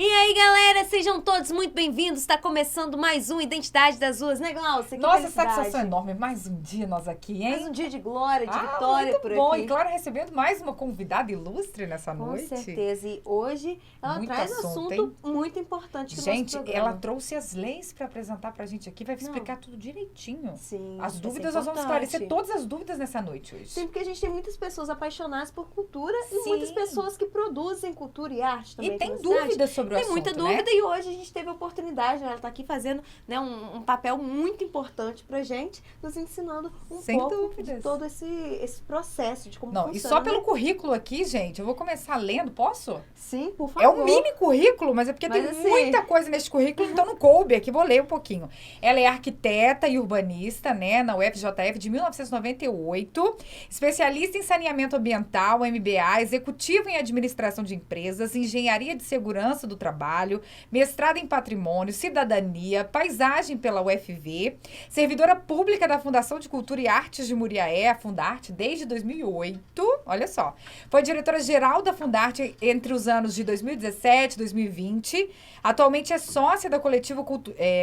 E aí, galera, sejam todos muito bem-vindos. Está começando mais um Identidade das Ruas, né, Glaucia? Nossa, satisfação enorme. Mais um dia nós aqui, hein? Mais um dia de glória, de vitória muito por bom. aqui. E claro, recebendo mais uma convidada ilustre nessa noite. Com certeza. E hoje ela Muito traz um assunto muito importante do Gente, nosso programa. ela trouxe as leis para apresentar pra gente aqui. Vai explicar tudo direitinho. Sim. As dúvidas, nós vamos esclarecer todas as dúvidas nessa noite hoje. Sim, porque a gente tem muitas pessoas apaixonadas por cultura e Sim. muitas pessoas que produzem cultura e arte também. E tem dúvidas sobre o assunto, Tem muita dúvida, né? e hoje a gente teve a oportunidade, ela está aqui fazendo, né, um papel muito importante pra gente, nos ensinando Sem pouco dúvidas. de todo esse processo, de como Não, funciona. e só pelo né? currículo aqui, gente, eu vou começar lendo, posso? Sim, por favor. É um mini currículo, mas é porque Mas tem assim- muita coisa nesse currículo, então não coube aqui, vou ler um pouquinho. Ela é arquiteta e urbanista, né, na UFJF de 1998, especialista em saneamento ambiental, MBA, executiva em administração de empresas, engenharia de segurança do trabalho, mestrado em patrimônio, cidadania, paisagem pela UFV, servidora pública da Fundação de Cultura e Artes de Muriaé, a Fundarte, desde 2008, olha só. Foi diretora-geral da Fundarte entre os anos de 2017 e 2020. Atualmente é sócia da coletiva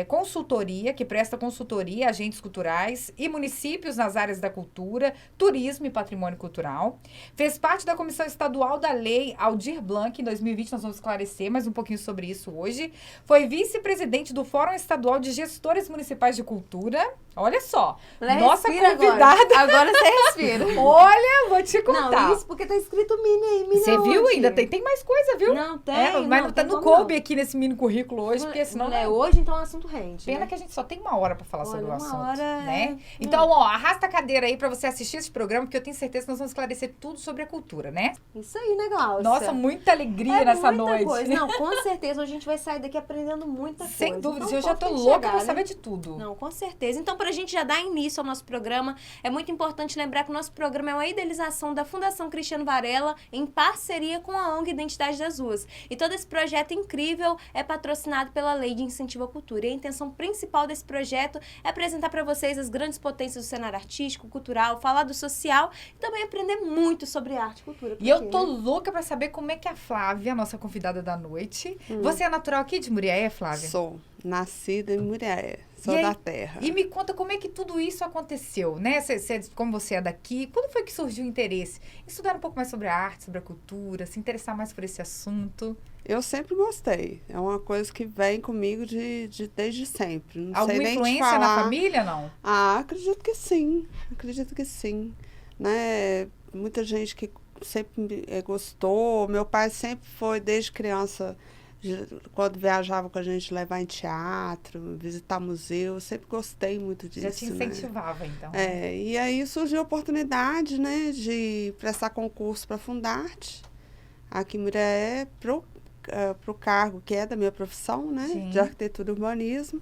Consultoria, que presta consultoria a agentes culturais e municípios nas áreas da cultura, turismo e patrimônio cultural. Fez parte da Comissão Estadual da Lei Aldir Blanc em 2020, nós vamos esclarecer mais um pouquinho sobre isso hoje. Foi vice-presidente do Fórum Estadual de Gestores Municipais de Cultura. Olha só, nossa Respira convidada. Agora você respira. Olha, vou te contar. Não, isso porque tá escrito mini aí, mini Você viu aonde? ainda? Tem mais coisa, viu? Não, tem. Mas não, tá tem no como coube aqui nesse mini currículo hoje, porque senão não é não. hoje, então o assunto rende. Pena né? que a gente só tem uma hora pra falar sobre o Olha, assunto, uma hora né? é- Então, ó, arrasta a cadeira aí pra você assistir esse programa, porque eu tenho certeza que nós vamos esclarecer tudo sobre a cultura, né? Isso aí, né, Glaucia? Nossa, muita alegria nessa muita noite. Coisa. Não, com certeza, hoje a gente vai sair daqui aprendendo muita coisa. Sem dúvidas, Então, eu já o tô povo tem que louca chegar, pra né? saber de tudo. Não, com certeza. Então, para a gente já dar início ao nosso programa, é muito importante lembrar que o nosso programa é uma idealização da Fundação Cristiano Varela em parceria com a ONG Identidade das Ruas. E todo esse projeto incrível é patrocinado pela Lei de Incentivo à Cultura. E a intenção principal desse projeto é apresentar para vocês as grandes potências do cenário artístico, cultural, falar do social e também aprender muito sobre arte e cultura. por E eu aqui, tô né? louca pra saber como é que a Flávia, nossa convidada da noite... Você é natural aqui de Muriaé, Flávia? Sou nascida em Muriaé, sou E aí- da terra. E me conta como é que tudo isso aconteceu, né? Como você é daqui, quando foi que surgiu o interesse? Estudar um pouco mais sobre a arte, sobre a cultura, se interessar mais por esse assunto. Eu sempre gostei. É uma coisa que vem comigo desde sempre. Não Alguma sei nem te influência falar. na família, não? Ah, acredito que sim. Acredito que sim. Né? Muita gente que sempre gostou. Meu pai sempre foi, desde criança, quando viajava com a gente, levar em teatro, visitar museu. Eu sempre gostei muito disso. Já te né? incentivava, então. E aí surgiu a oportunidade, né, de prestar concurso para a Fundarte, aqui em Muriaé, pro cargo que é da minha profissão, né, Sim. de arquitetura e urbanismo.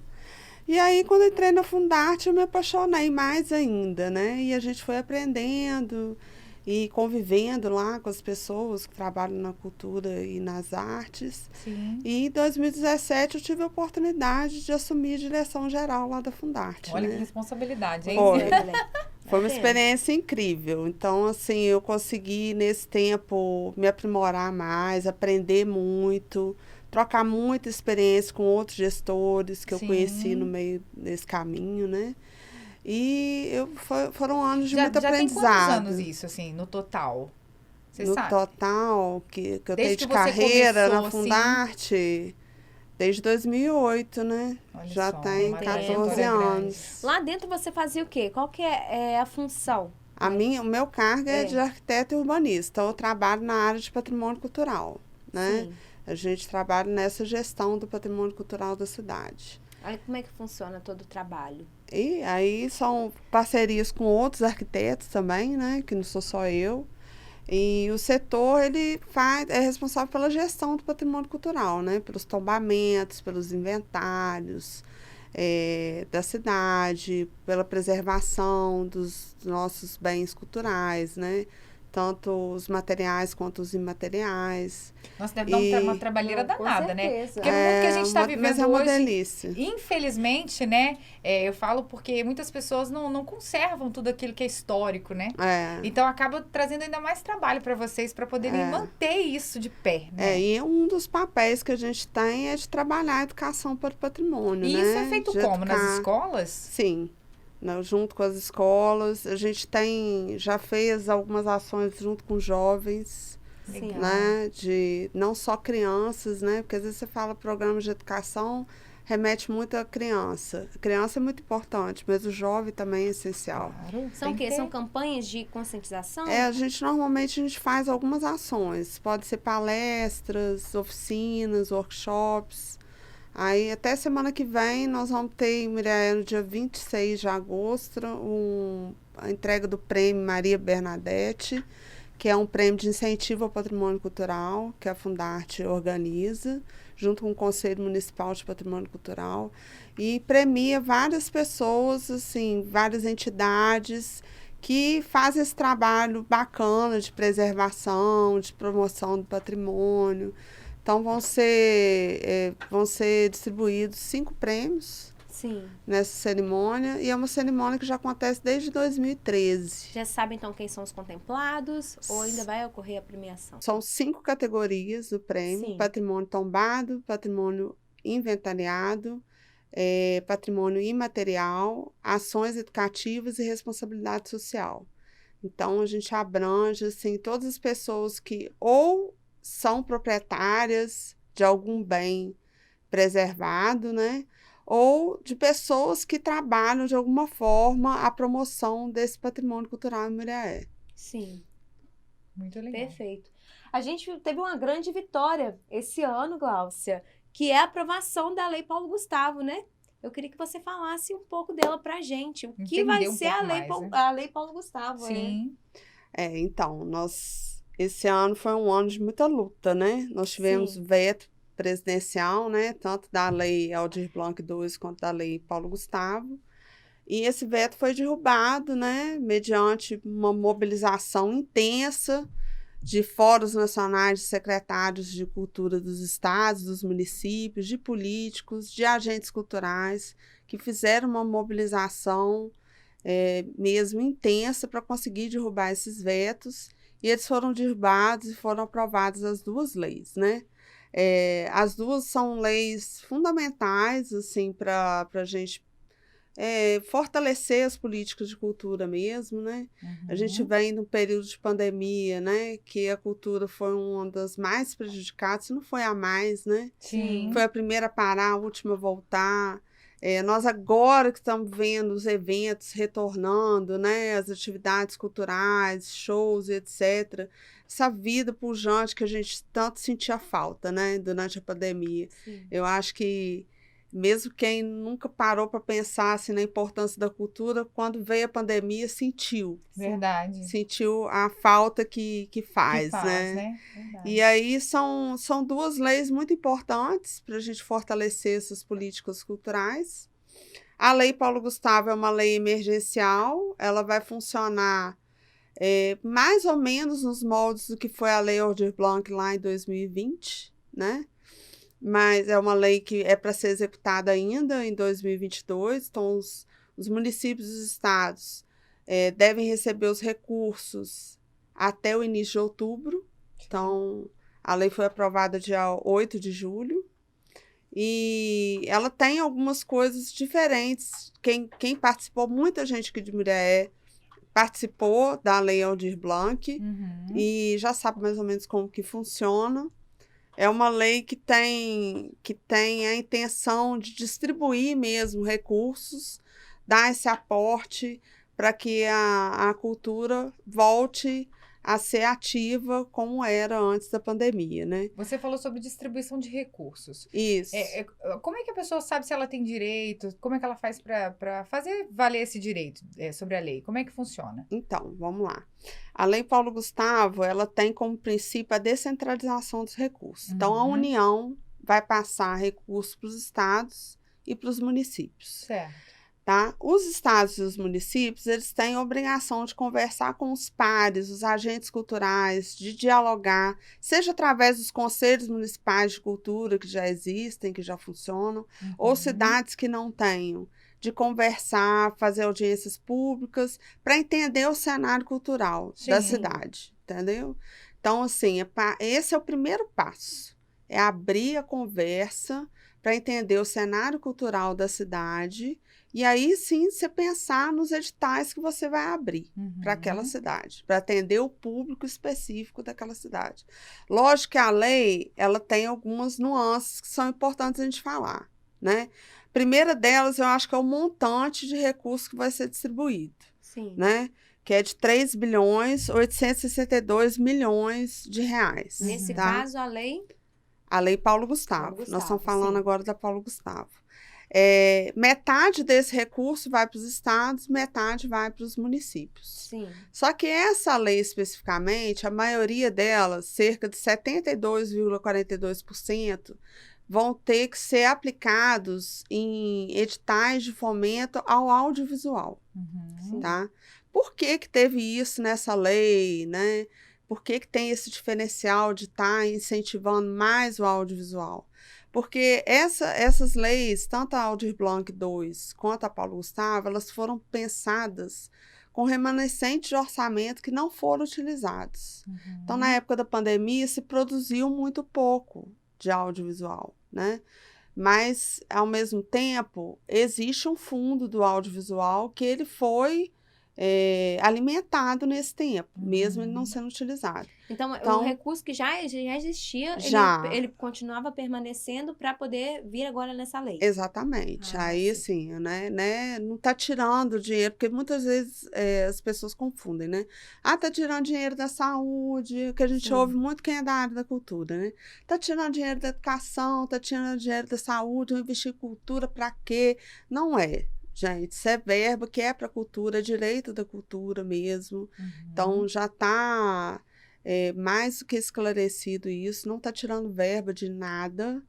E aí, quando eu entrei na Fundarte, eu me apaixonei mais ainda, né, e a gente foi aprendendo e convivendo lá com as pessoas que trabalham na cultura e nas artes. Sim. E em 2017 eu tive a oportunidade de assumir a direção geral lá da Fundarte. Olha né? que responsabilidade, hein? Foi. Foi uma Tá vendo? experiência incrível. Então, assim, eu consegui, nesse tempo, me aprimorar mais, aprender muito, trocar muita experiência com outros gestores que eu Sim. conheci no meio desse caminho, né? E foram anos de muito Já tem quantos aprendizado. anos isso, assim, no total? Você No sabe? total, que eu Desde tenho de que você carreira começou, na assim? Fundarte, desde 2008, né? Olha Já só, tem uma 14 trajetória anos. Lá dentro você fazia o quê? Qual que é a função? O meu cargo é É. de arquiteto e urbanista. Eu trabalho na área de patrimônio cultural, né? Sim. A gente trabalha nessa gestão do patrimônio cultural da cidade. Aí como é que funciona todo o trabalho? E aí são parcerias com outros arquitetos também, né? Que não sou só eu. E o setor, ele é responsável pela gestão do patrimônio cultural, né? Pelos tombamentos, pelos inventários da cidade, pela preservação dos nossos bens culturais, né? tanto os materiais quanto os imateriais. Nossa, deve dar uma trabalheira Não, com danada, né? certeza. Porque no mundo que a gente está mas vivendo é uma hoje, delícia. infelizmente, né? Eu falo porque muitas pessoas não conservam tudo aquilo que é histórico, né? Então acaba trazendo ainda mais trabalho para vocês para poderem manter isso de pé, né? E um dos papéis que a gente tem é de trabalhar a educação para o patrimônio, E né? isso é feito De como? Nas educar- escolas? Sim, né, junto com as escolas. A gente já fez algumas ações junto com jovens, Legal. né? De não só crianças, né? Porque às vezes você fala programa de educação, remete muito à criança. A criança é muito importante, mas o jovem também é essencial. Claro, São tem o quê? que ter. São campanhas de conscientização? Normalmente a gente faz algumas ações. Pode ser palestras, oficinas, workshops. Aí até semana que vem nós vamos ter em Muriaé, no dia 26 de agosto, a entrega do prêmio Maria Bernadette, que é um prêmio de incentivo ao patrimônio cultural, que a Fundarte organiza, junto com o Conselho Municipal de Patrimônio Cultural, e premia várias pessoas, assim, várias entidades que fazem esse trabalho bacana de preservação, de promoção do patrimônio. Então, vão ser distribuídos 5 prêmios Sim. nessa cerimônia, e é uma cerimônia que já acontece desde 2013. Já sabe, então, quem são os contemplados? Ou ainda vai ocorrer a premiação? São 5 categorias do prêmio: Sim. patrimônio tombado, patrimônio inventariado, patrimônio imaterial, ações educativas e responsabilidade social. Então, a gente abrange, assim, todas as pessoas que ou são proprietárias de algum bem preservado, né? Ou de pessoas que trabalham de alguma forma a promoção desse patrimônio cultural em Muriaé. Sim. Muito legal. Perfeito. A gente teve uma grande vitória esse ano, Gláucia, que é a aprovação da Lei Paulo Gustavo, né? Eu queria que você falasse um pouco dela pra gente. O que Entender vai um ser a pouco Lei, mais, né? a Lei Paulo Gustavo, né? Sim. Então, esse ano foi um ano de muita luta, né? Nós tivemos Sim. veto presidencial, né? Tanto da Lei Aldir Blanc II quanto da Lei Paulo Gustavo. E esse veto foi derrubado, né? Mediante uma mobilização intensa de fóruns nacionais de secretários de cultura dos estados, dos municípios, de políticos, de agentes culturais, que fizeram uma mobilização mesmo intensa para conseguir derrubar esses vetos, e eles foram derrubados e foram aprovadas as 2 leis, né? As duas são leis fundamentais, assim, para a gente fortalecer as políticas de cultura mesmo, né? A gente vem num período de pandemia, né? Que a cultura foi uma das mais prejudicadas, se não foi a mais, né? Sim. Foi a primeira a parar, a última a voltar. Nós agora que estamos vendo os eventos retornando, né? As atividades culturais, shows, etc. Essa vida pujante que a gente tanto sentia falta, né? Durante a pandemia. Sim. Eu acho que mesmo quem nunca parou para pensar assim, na importância da cultura, quando veio a pandemia, sentiu Verdade. a falta que faz, Que né? Verdade. E aí são 2 leis muito importantes para a gente fortalecer essas políticas culturais. A Lei Paulo Gustavo é uma lei emergencial, ela vai funcionar mais ou menos nos moldes do que foi a Lei Aldir Blanc lá em 2020, né? Mas é uma lei que é para ser executada ainda em 2022, então os municípios e os estados devem receber os recursos até o início de outubro. Então, a lei foi aprovada dia 8 de julho, e ela tem algumas coisas diferentes. Quem participou, muita gente aqui de Muriaé participou da Lei Aldir Blanc e já sabe mais ou menos como que funciona. É uma lei que tem a intenção de distribuir mesmo recursos, dar esse aporte para que a cultura volte a ser ativa como era antes da pandemia, né? Você falou sobre distribuição de recursos. Isso. Como é que a pessoa sabe se ela tem direito? Como é que ela faz para fazer valer esse direito sobre a lei? Como é que funciona? Então, vamos lá. A Lei Paulo Gustavo, ela tem como princípio a descentralização dos recursos. Então, a União vai passar recursos para os estados e para os municípios. Certo. tá? Os estados e os municípios, eles têm a obrigação de conversar com os pares, os agentes culturais, de dialogar, seja através dos conselhos municipais de cultura que já existem, que já funcionam, ou cidades que não tenham, de conversar, fazer audiências públicas, para entender o cenário cultural da cidade, entendeu? Então, assim, esse é o primeiro passo, é abrir a conversa para entender o cenário cultural da cidade. E aí, sim, você pensar nos editais que você vai abrir para aquela cidade, para atender o público específico daquela cidade. Lógico que a lei, ela tem algumas nuances que são importantes a gente falar, né? Primeira delas, eu acho que é o montante de recursos que vai ser distribuído, né? Que é de 3.862 bilhões. Nesse tá? caso, a lei? A lei Paulo Gustavo. Nós estamos falando agora da Paulo Gustavo. Metade desse recurso vai para os estados, metade vai para os municípios. Sim. Só que essa lei especificamente, a maioria delas, cerca de 72,42%, vão ter que ser aplicados em editais de fomento ao audiovisual, tá? Por que que teve isso nessa lei, né? Por que que tem esse diferencial de estar incentivando mais o audiovisual? Porque essas leis, tanto a Aldir Blanc II quanto a Paulo Gustavo, elas foram pensadas com remanescentes de orçamento que não foram utilizados. Então, na época da pandemia, se produziu muito pouco de audiovisual, né? Mas, ao mesmo tempo, existe um fundo do audiovisual que ele foi alimentado nesse tempo, mesmo ele não sendo utilizado. Então, o recurso que já existia, ele continuava permanecendo para poder vir agora nessa lei. Exatamente. Aí, assim, né, não está tirando dinheiro, porque muitas vezes as pessoas confundem, né? Está tirando dinheiro da saúde, que a gente ouve muito quem é da área da cultura, né? Está tirando dinheiro da educação, está tirando dinheiro da saúde, investir em cultura para quê? Não é. Gente, isso é verba que é para a cultura, é direito da cultura mesmo. Então, já está mais do que esclarecido isso, não está tirando verba de nada,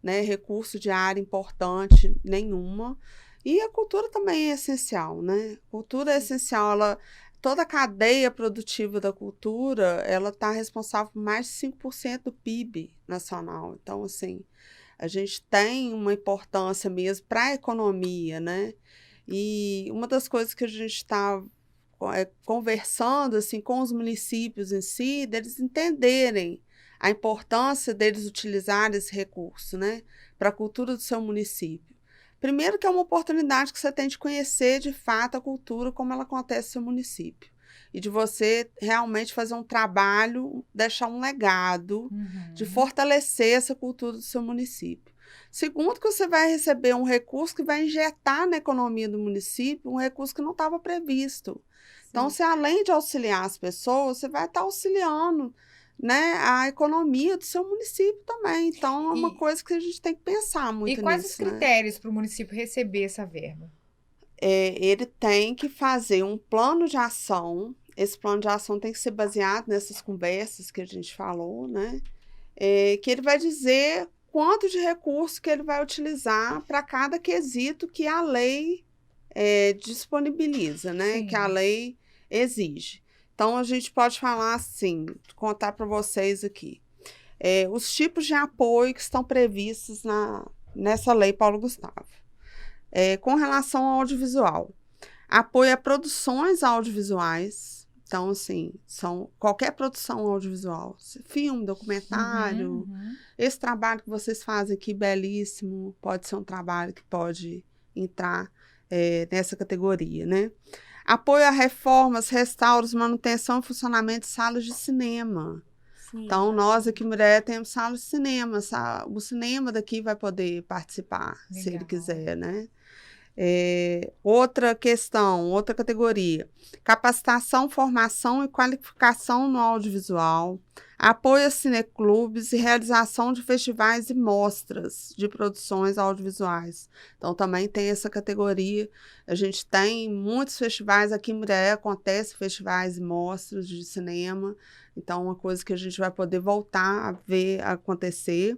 né? Recurso de área importante, nenhuma. E a cultura também é essencial, né? Cultura é essencial, toda a cadeia produtiva da cultura, ela está responsável por mais de 5% do PIB nacional. Então, assim, a gente tem uma importância mesmo para a economia, né? E uma das coisas que a gente está conversando assim, com os municípios em si, deles entenderem a importância deles utilizarem esse recurso, né? Para a cultura do seu município. Primeiro que é uma oportunidade que você tem de conhecer de fato a cultura, como ela acontece no seu município. E de você realmente fazer um trabalho, deixar um legado, de fortalecer essa cultura do seu município. Segundo, que você vai receber um recurso que vai injetar na economia do município, um recurso que não estava previsto. Então, se além de auxiliar as pessoas, você vai estar auxiliando, né, a economia do seu município também. Então, é uma coisa que a gente tem que pensar muito nisso. E quais os critérios para o município receber essa verba? Ele tem que fazer um plano de ação. Esse plano de ação tem que ser baseado nessas conversas que a gente falou, né? Que ele vai dizer quanto de recurso que ele vai utilizar para cada quesito que a lei disponibiliza, né? Sim. Que a lei exige. Então, a gente pode falar assim, contar para vocês aqui. Os tipos de apoio que estão previstos nessa lei Paulo Gustavo. Com relação ao audiovisual, apoio a produções audiovisuais. Então, assim, qualquer produção audiovisual, filme, documentário, esse trabalho que vocês fazem aqui, belíssimo, pode ser um trabalho que pode entrar nessa categoria, né? Apoio a reformas, restauros, manutenção e funcionamento de salas de cinema. Então, nós aqui, mulher, temos salas de cinema. O cinema daqui vai poder participar, se ele quiser, né? Outra questão, outra categoria, capacitação, formação e qualificação no audiovisual, apoio a cineclubes e realização de festivais e mostras de produções audiovisuais. Então, também tem essa categoria. A gente tem muitos festivais aqui em Muriaé, acontece festivais e mostras de cinema. Então, uma coisa que a gente vai poder voltar a ver acontecer.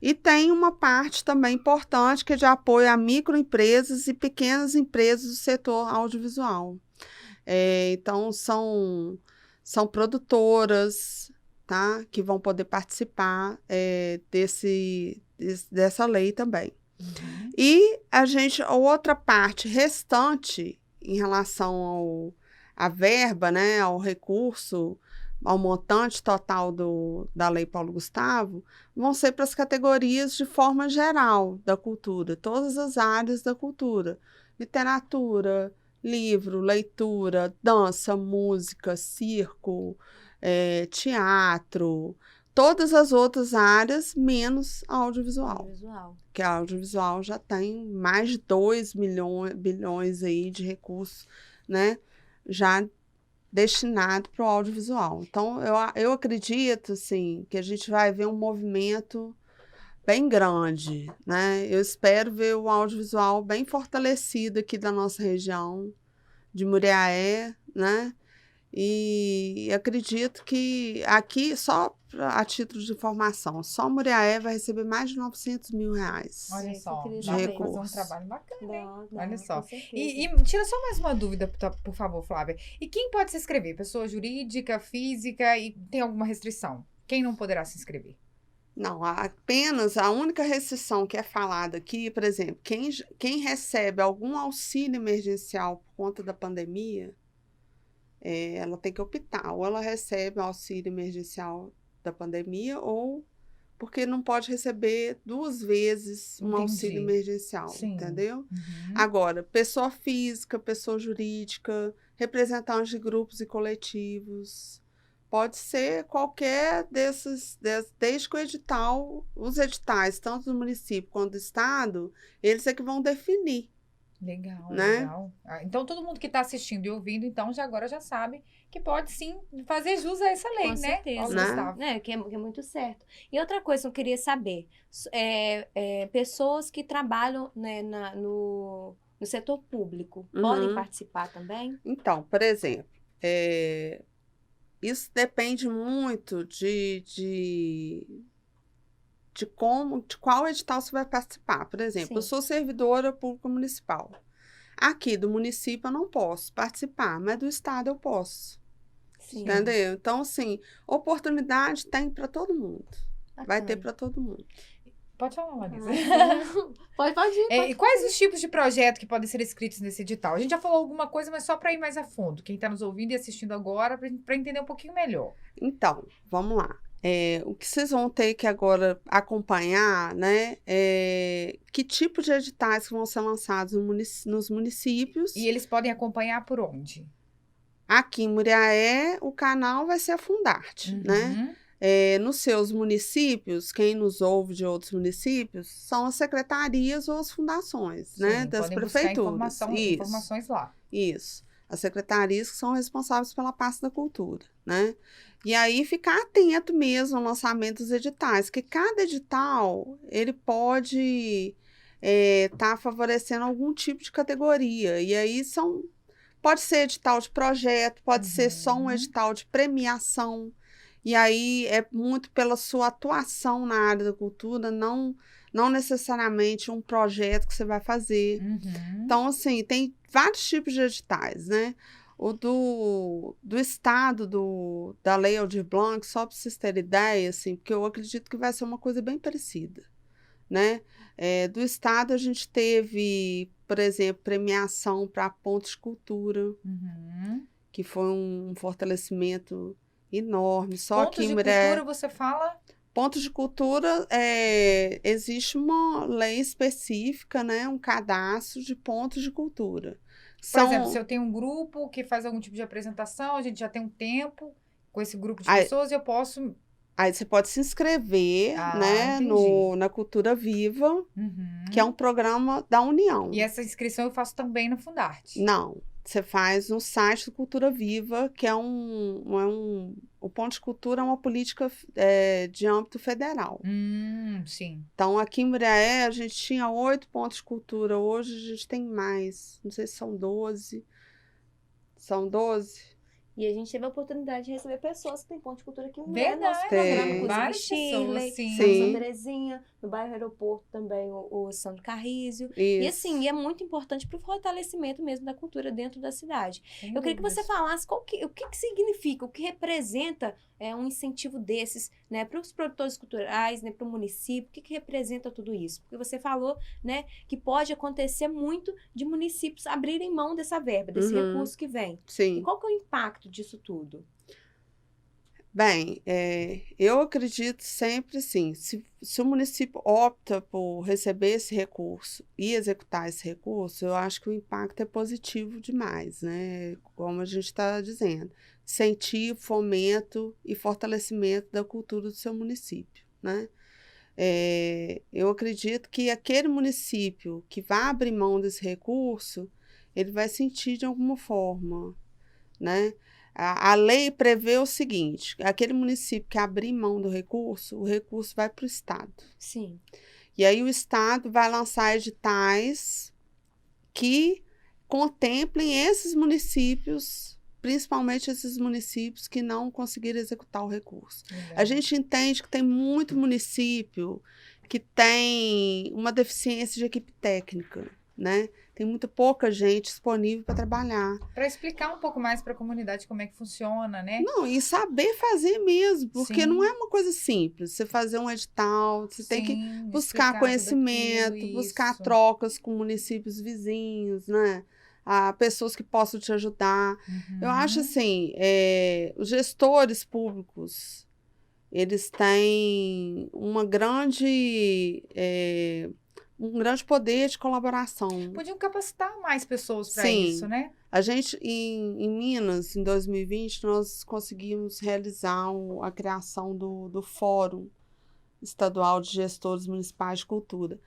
E tem uma parte também importante que é de apoio a microempresas e pequenas empresas do setor audiovisual. Então, são produtoras, tá? Que vão poder participar dessa lei também. Uhum. E a outra parte restante, em relação à verba, né, ao recurso, ao montante total da Lei Paulo Gustavo, vão ser para as categorias de forma geral da cultura, todas as áreas da cultura. Literatura, livro, leitura, dança, música, circo, teatro, todas as outras áreas, menos audiovisual. Audiovisual. Que a audiovisual já tem mais de 2 bilhões aí de recursos, né, já destinado para o audiovisual. Então, eu acredito, assim, que a gente vai ver um movimento bem grande, né? Eu espero ver o audiovisual bem fortalecido aqui da nossa região, de Muriaé, né? E acredito que aqui, só a título de informação, só Muriaé vai receber mais de 900 mil reais. Olha Isso só, eu queria dá pra saber. fazer um trabalho bacana, hein? Olha só. Com certeza. E tira só mais uma dúvida, por favor, Flávia. E quem pode se inscrever? Pessoa jurídica, física, e tem alguma restrição? Quem não poderá se inscrever? Não, apenas a única restrição que é falada aqui, por exemplo, quem recebe algum auxílio emergencial por conta da pandemia, ela tem que optar, ou ela recebe o auxílio emergencial da pandemia, ou porque não pode receber 2 vezes um Entendi. auxílio emergencial, Sim. entendeu? Uhum. Agora, pessoa física, pessoa jurídica, representantes de grupos e coletivos, pode ser qualquer desde que os editais, tanto do município quanto do estado, eles é que vão definir. Legal, Né? legal. Então, todo mundo que está assistindo e ouvindo, então, agora já sabe que pode sim fazer jus a essa lei, Com né? certeza. Paulo Né? Gustavo. Que é muito certo. E outra coisa que eu queria saber, pessoas que trabalham, né, no setor público, podem Uhum. participar também? Então, por exemplo, isso depende muito de qual edital você vai participar. Por exemplo, eu Sim. sou servidora pública municipal. Aqui do município eu não posso participar, mas do estado eu posso. Sim. Entendeu? Então, assim, oportunidade tem para todo mundo. Vai ter Bacana. para todo mundo. Pode falar, Vanessa. Pode ir. E quais os tipos de projeto que podem ser inscritos nesse edital? A gente já falou alguma coisa, mas só para ir mais a fundo. Quem está nos ouvindo e assistindo agora, para entender um pouquinho melhor. Então, vamos lá. O que vocês vão ter que agora acompanhar, né? Que tipo de editais que vão ser lançados nos municípios. E eles podem acompanhar por onde? Aqui em Muriaé, o canal vai ser a Fundarte, né? Nos seus municípios, quem nos ouve de outros municípios, são as secretarias ou as fundações, né? Sim, Das podem buscar prefeituras. informações lá. Isso. As secretarias que são responsáveis pela parte da cultura, né? E aí ficar atento mesmo ao lançamento dos editais, que cada edital, ele pode estar favorecendo algum tipo de categoria. E aí pode ser edital de projeto, pode ser só um edital de premiação. E aí é muito pela sua atuação na área da cultura, não necessariamente um projeto que você vai fazer. Então, assim, tem vários tipos de editais, né? O do estado, da Lei Aldir Blanc, só para vocês terem ideia, assim, porque eu acredito que vai ser uma coisa bem parecida, né? Do estado a gente teve, por exemplo, premiação para pontos de cultura, que foi um fortalecimento enorme. Só Pontos que de cultura, você fala? Pontos de cultura, existe uma lei específica, né? Um cadastro de pontos de cultura. Por exemplo, se eu tenho um grupo que faz algum tipo de apresentação, a gente já tem um tempo com esse grupo de pessoas e eu posso... Aí você pode se inscrever, né? Na Cultura Viva, que é um programa da União. E essa inscrição eu faço também na Fundarte? Não. Você faz no site do Cultura Viva, que é o Ponto de Cultura é uma política de âmbito federal. Sim. Então, aqui em Muriaé, a gente tinha 8 pontos de cultura. Hoje, a gente tem mais. Não sei se são 12. São 12? E a gente teve a oportunidade de receber pessoas que têm ponto de cultura aqui em Verdade. nosso programa, inclusive Várias Shirley, pessoas, sim. Santa Terezinha, no bairro Aeroporto também o São Carrísio. E Isso. assim, é muito importante para o fortalecimento mesmo da cultura dentro da cidade. Sem Eu queria que você dúvidas. falasse o que significa, o que representa um incentivo desses, né, para os produtores culturais, né, para o município, o que representa tudo isso? Porque você falou, né, que pode acontecer muito de municípios abrirem mão dessa verba, desse recurso que vem. E Sim. qual que é o impacto disso tudo? Bem, eu acredito sempre assim, se o município opta por receber esse recurso e executar esse recurso, eu acho que o impacto é positivo demais, né? Como a gente está dizendo, incentivo, fomento e fortalecimento da cultura do seu município, né? Eu acredito que aquele município que vai abrir mão desse recurso, ele vai sentir de alguma forma, né? A lei prevê o seguinte: aquele município que abrir mão do recurso, o recurso vai para o Estado. Sim. E aí o Estado vai lançar editais que contemplem esses municípios, principalmente esses municípios que não conseguiram executar o recurso. A gente entende que tem muito município que tem uma deficiência de equipe técnica, né? Tem muito pouca gente disponível para trabalhar. Para explicar um pouco mais para a comunidade como é que funciona, né? Não, e saber fazer mesmo, porque Sim. não é uma coisa simples. Você fazer um edital, você tem que Sim, buscar explicar tudo conhecimento, aquilo, buscar isso. trocas com municípios vizinhos, né? Pessoas que possam te ajudar. Eu acho assim, os gestores públicos, eles têm um grande poder de colaboração. Podiam capacitar mais pessoas para Sim. isso, né? A gente, em Minas, em 2020, nós conseguimos realizar a criação do Fórum Estadual de Gestores Municipais de Cultura.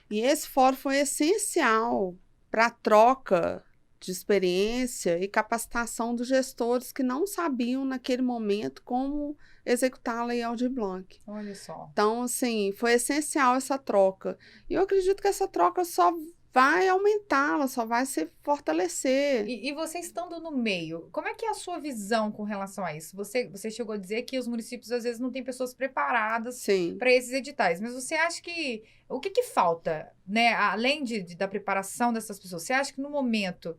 E esse fórum foi essencial para a troca de experiência e capacitação dos gestores que não sabiam, naquele momento, como executar a Lei Aldir Blanc. Olha só. Então, assim, foi essencial essa troca. E eu acredito que essa troca só vai aumentar, ela só vai se fortalecer. E você estando no meio, como é que é a sua visão com relação a isso? Você chegou a dizer que os municípios às vezes não têm pessoas preparadas Sim. para esses editais, mas você acha que o que falta, né? Além da preparação dessas pessoas, você acha que no momento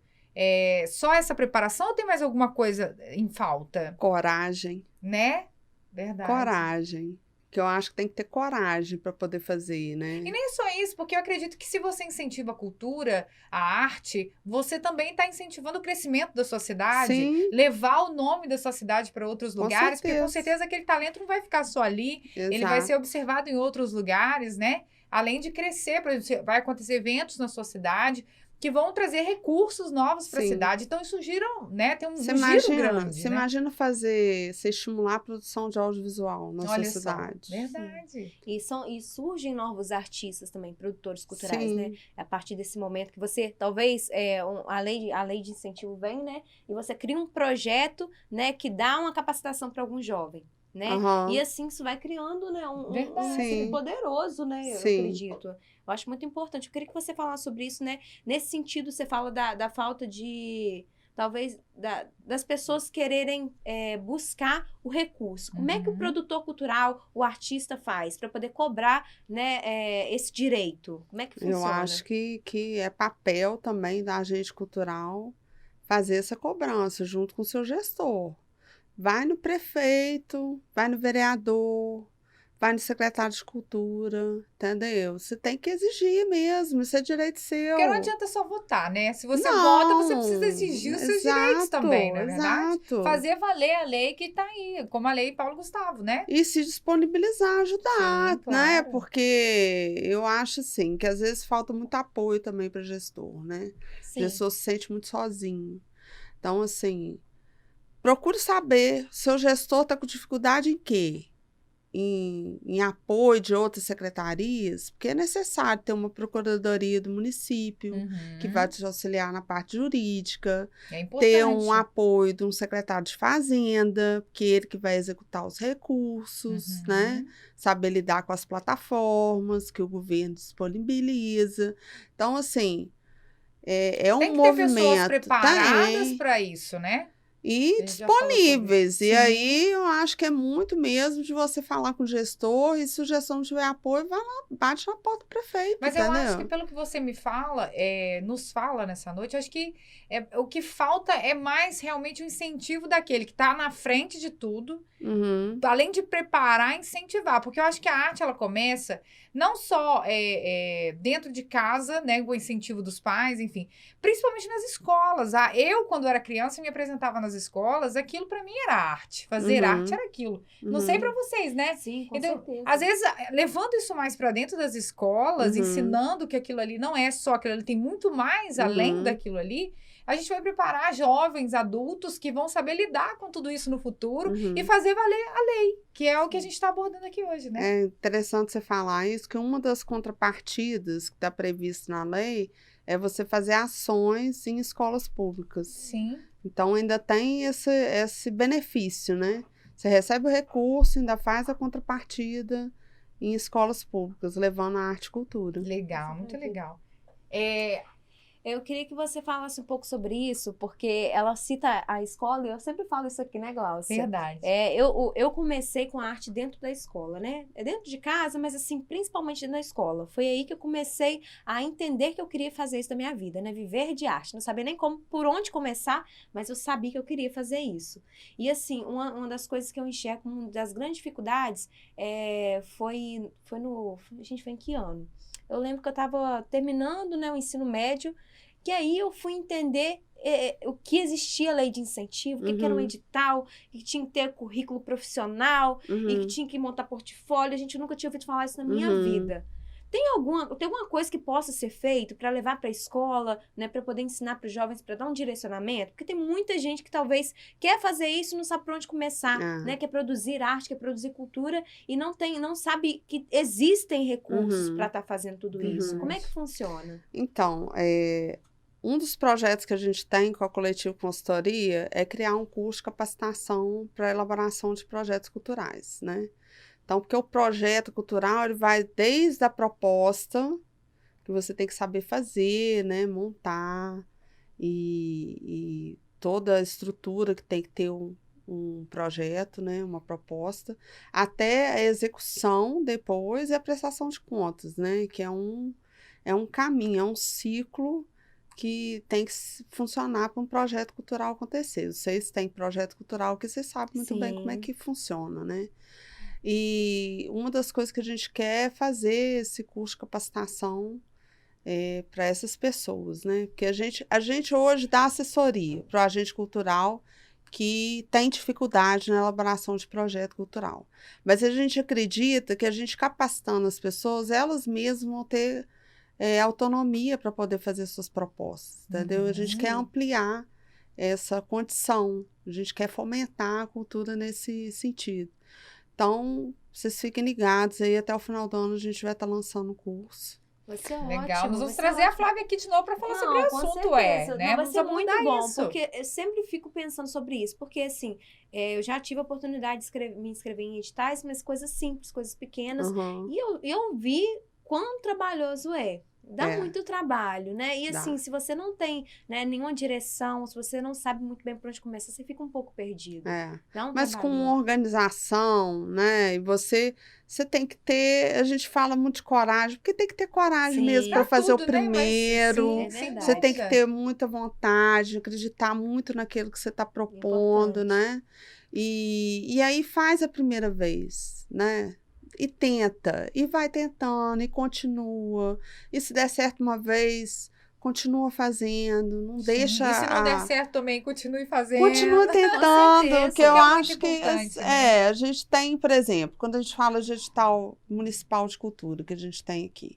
só essa preparação ou tem mais alguma coisa em falta? Coragem. Né? Verdade. Coragem. Que eu acho que tem que ter coragem para poder fazer, né? E nem só isso, porque eu acredito que se você incentiva a cultura, a arte, você também está incentivando o crescimento da sua cidade, Sim. levar o nome da sua cidade para outros lugares, porque com certeza aquele talento não vai ficar só ali, ele vai ser observado em outros lugares, né? Além de crescer, por exemplo, vai acontecer eventos na sua cidade que vão trazer recursos novos para a cidade. Então, isso gira, né? Tem um giro grande. Você né? imagina você estimular a produção de audiovisual na sua cidade. Verdade. E surgem novos artistas também, produtores culturais, Sim. né? A partir desse momento que você, talvez, a lei de incentivo vem, né? E você cria um projeto, né? Que dá uma capacitação para algum jovem. Né? Uhum. E assim isso vai criando, né, um Sim. poderoso, né? Eu Sim. acredito. Eu acho muito importante. Eu queria que você falasse sobre isso, né? Nesse sentido, você fala da falta de, talvez, das pessoas quererem buscar o recurso. Como é que o produtor cultural, o artista faz para poder cobrar, né, esse direito? Como é que funciona? Eu acho que é papel também da agente cultural fazer essa cobrança junto com o seu gestor. Vai no prefeito, vai no vereador, vai no secretário de cultura, entendeu? Você tem que exigir mesmo, isso é direito seu. Porque não adianta só votar, né? Se você Não, vota, você precisa exigir os seus direitos também, não é verdade? Exato. Fazer valer a lei que está aí, como a lei Paulo Gustavo, né? E se disponibilizar, ajudar, Sim, claro. né? Porque eu acho, assim, que às vezes falta muito apoio também para gestor, né? Sim. O gestor se sente muito sozinho. Então, assim, procure saber, seu gestor está com dificuldade em quê? Em apoio de outras secretarias, porque é necessário ter uma procuradoria do município que vai te auxiliar na parte jurídica, É importante. ter um apoio de um secretário de fazenda, porque ele que vai executar os recursos, né? Saber lidar com as plataformas que o governo disponibiliza. Então, assim, é um Tem que movimento. ter pessoas preparadas para isso, né? e A gente já falou sobre disponíveis. isso. E Sim. aí eu acho que é muito mesmo de você falar com o gestor e se o gestor não tiver apoio, vai lá, bate na porta do prefeito, Mas eu acho que entendeu? pelo que você me fala, nos fala nessa noite, acho que o que falta é mais realmente o incentivo daquele que está na frente de tudo, Uhum, além de preparar, incentivar. Porque eu acho que a arte, ela começa não só dentro de casa, né, o incentivo dos pais, enfim, principalmente nas escolas. Eu, quando era criança, me apresentava nas escolas, aquilo para mim era arte. Fazer arte uhum, era aquilo. Não sei para vocês, né? Sim, com Então, certeza. às vezes, levando isso mais para dentro das escolas, uhum, ensinando que aquilo ali não é só aquilo ali, tem muito mais além uhum. daquilo ali, a gente vai preparar jovens, adultos que vão saber lidar com tudo isso no futuro e Uhum. fazer valer a lei, que é o que a gente está abordando aqui hoje, né? É interessante você falar isso, que uma das contrapartidas que está previsto na lei é você fazer ações em escolas públicas. Sim. Então, ainda tem esse benefício, né? Você recebe o recurso, ainda faz a contrapartida em escolas públicas, levando a arte e cultura. Legal, muito Exatamente. legal. Eu queria que você falasse um pouco sobre isso, porque ela cita a escola, e eu sempre falo isso aqui, né, Glaucia? Verdade. Eu comecei com a arte dentro da escola, né? É dentro de casa, mas assim, principalmente dentro da escola. Foi aí que eu comecei a entender que eu queria fazer isso da minha vida, né? Viver de arte. Não sabia nem por onde começar, mas eu sabia que eu queria fazer isso. E assim, uma das coisas que eu enxergo como uma das grandes dificuldades foi a gente foi em que ano? Eu lembro que eu estava terminando, né, o ensino médio, que aí eu fui entender o que existia lei de incentivo, o que era um Uhum. edital, que tinha que ter currículo profissional e que Uhum. tinha que montar portfólio. A gente nunca tinha ouvido falar isso na minha Uhum. vida. Tem alguma coisa que possa ser feito para levar para a escola, né, para poder ensinar para os jovens, para dar um direcionamento? Porque tem muita gente que talvez quer fazer isso e não sabe por onde começar, né? Quer produzir arte, quer produzir cultura e não sabe que existem recursos Uhum. para estar fazendo tudo isso. Verdade. Como é que funciona? Então, um dos projetos que a gente tem com a Coletivo Consultoria é criar um curso de capacitação para elaboração de projetos culturais, né? Então, porque o projeto cultural, ele vai desde a proposta, que você tem que saber fazer, né? Montar, e toda a estrutura que tem que ter um projeto, né? Uma proposta, até a execução depois e a prestação de contas, né? Que é um caminho, é um ciclo que tem que funcionar para um projeto cultural acontecer. Vocês têm projeto cultural que vocês sabem muito bem como é Sim. que funciona, né? E uma das coisas que a gente quer é fazer esse curso de capacitação para essas pessoas, né? Porque a gente hoje dá assessoria para o agente cultural que tem dificuldade na elaboração de projeto cultural. Mas a gente acredita que a gente capacitando as pessoas, elas mesmas vão ter autonomia para poder fazer suas propostas, entendeu? A gente quer ampliar essa condição, a gente quer fomentar a cultura nesse sentido. Então, vocês fiquem ligados aí, até o final do ano a gente vai estar lançando o curso. Vai ser Legal. ótimo. Nós vamos vai ser trazer a ótimo. Flávia aqui de novo para falar sobre o Não, com assunto, certeza. né? Não, vai Vamos ser muito abordar bom, isso. porque eu sempre fico pensando sobre isso, porque assim, eu já tive a oportunidade de me inscrever em editais, mas coisas simples, coisas pequenas, Uhum. e eu vi quão trabalhoso é. Dá É. muito trabalho, né? E Dá. assim, se você não tem, né, nenhuma direção, se você não sabe muito bem por onde começar, você fica um pouco perdido. Dá um Mas com trabalho. organização, né? E você tem que ter, a gente fala muito de coragem, porque tem que ter coragem Sim. mesmo para Pra fazer tudo, o né? Mas, primeiro. sim, É sem verdade. Você tem que dúvida. ter muita vontade, acreditar muito naquilo que você está propondo, Importante. né? E aí faz a primeira vez, né? E tenta, e vai tentando, e continua. E se der certo uma vez, continua fazendo, não Sim. deixa E se não der certo também, continue fazendo. Continua tentando, certeza. que eu Que é muito acho que importante, né? a gente tem, por exemplo, quando a gente fala de edital municipal de cultura, que a gente tem aqui,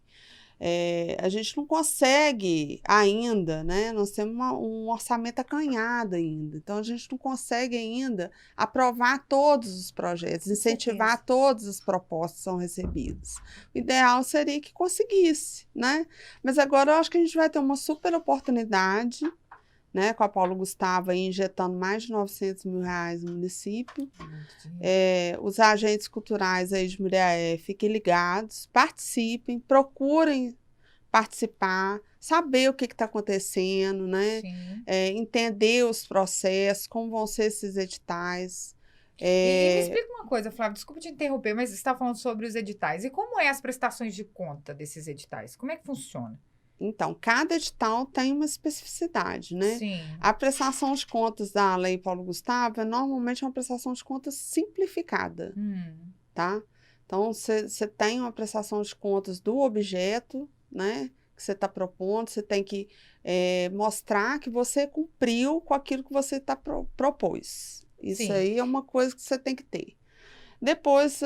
a gente não consegue ainda, né? Nós temos um orçamento acanhado ainda, então a gente não consegue ainda aprovar todos os projetos, incentivar todas as propostas que são recebidas. O ideal seria que conseguisse, né? Mas agora eu acho que a gente vai ter uma super oportunidade, né, com a Paulo Gustavo aí injetando mais de R$900 mil no município. Os agentes culturais aí de Muriaé, fiquem ligados, participem, procurem participar, saber o que está acontecendo, né? Sim. Entender os processos, como vão ser esses editais. E me explica uma coisa, Flávia, desculpa te interromper, mas você está falando sobre os editais. E como é as prestações de conta desses editais? Como é que funciona? Então, cada edital tem uma especificidade, né? Sim. A prestação de contas da Lei Paulo Gustavo é normalmente uma prestação de contas simplificada, tá? Então, você tem uma prestação de contas do objeto, né? Que você está propondo, você tem que mostrar que você cumpriu com aquilo que você propôs. Isso Sim. aí é uma coisa que você tem que ter. Depois,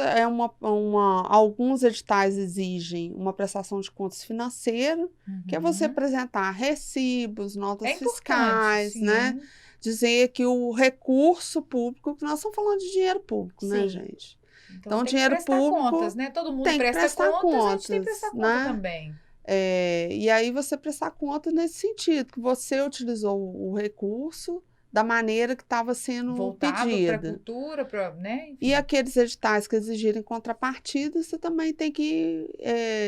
alguns editais exigem uma prestação de contas financeira, que é você apresentar recibos, notas É importante, fiscais, sim. né? Dizer que o recurso público, que nós estamos falando de dinheiro público, né, Sim. gente? Então, tem dinheiro que prestar público contas, né? Todo mundo tem que presta prestar contas, a gente tem que contas, prestar conta né? também. E aí você prestar conta nesse sentido, que você utilizou o recurso da maneira que estava sendo Voltado para a pedida. cultura, né? Enfim. E aqueles editais que exigirem contrapartida, você também tem que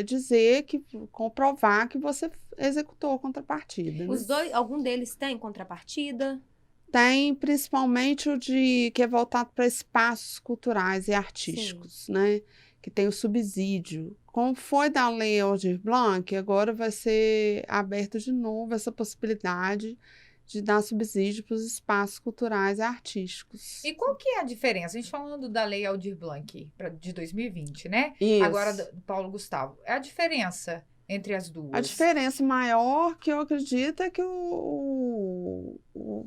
dizer, comprovar que você executou a contrapartida. Os dois, algum deles tem contrapartida? Tem principalmente o que é voltado para espaços culturais e artísticos, né? Que tem o subsídio. Como foi da Lei Aldir Blanc, agora vai ser aberto de novo essa possibilidade de dar subsídio para os espaços culturais e artísticos. E qual que é a diferença? A gente falando da Lei Aldir Blanc de 2020, né? Isso. Agora do Paulo Gustavo. É a diferença entre as duas? A diferença maior que eu acredito é que o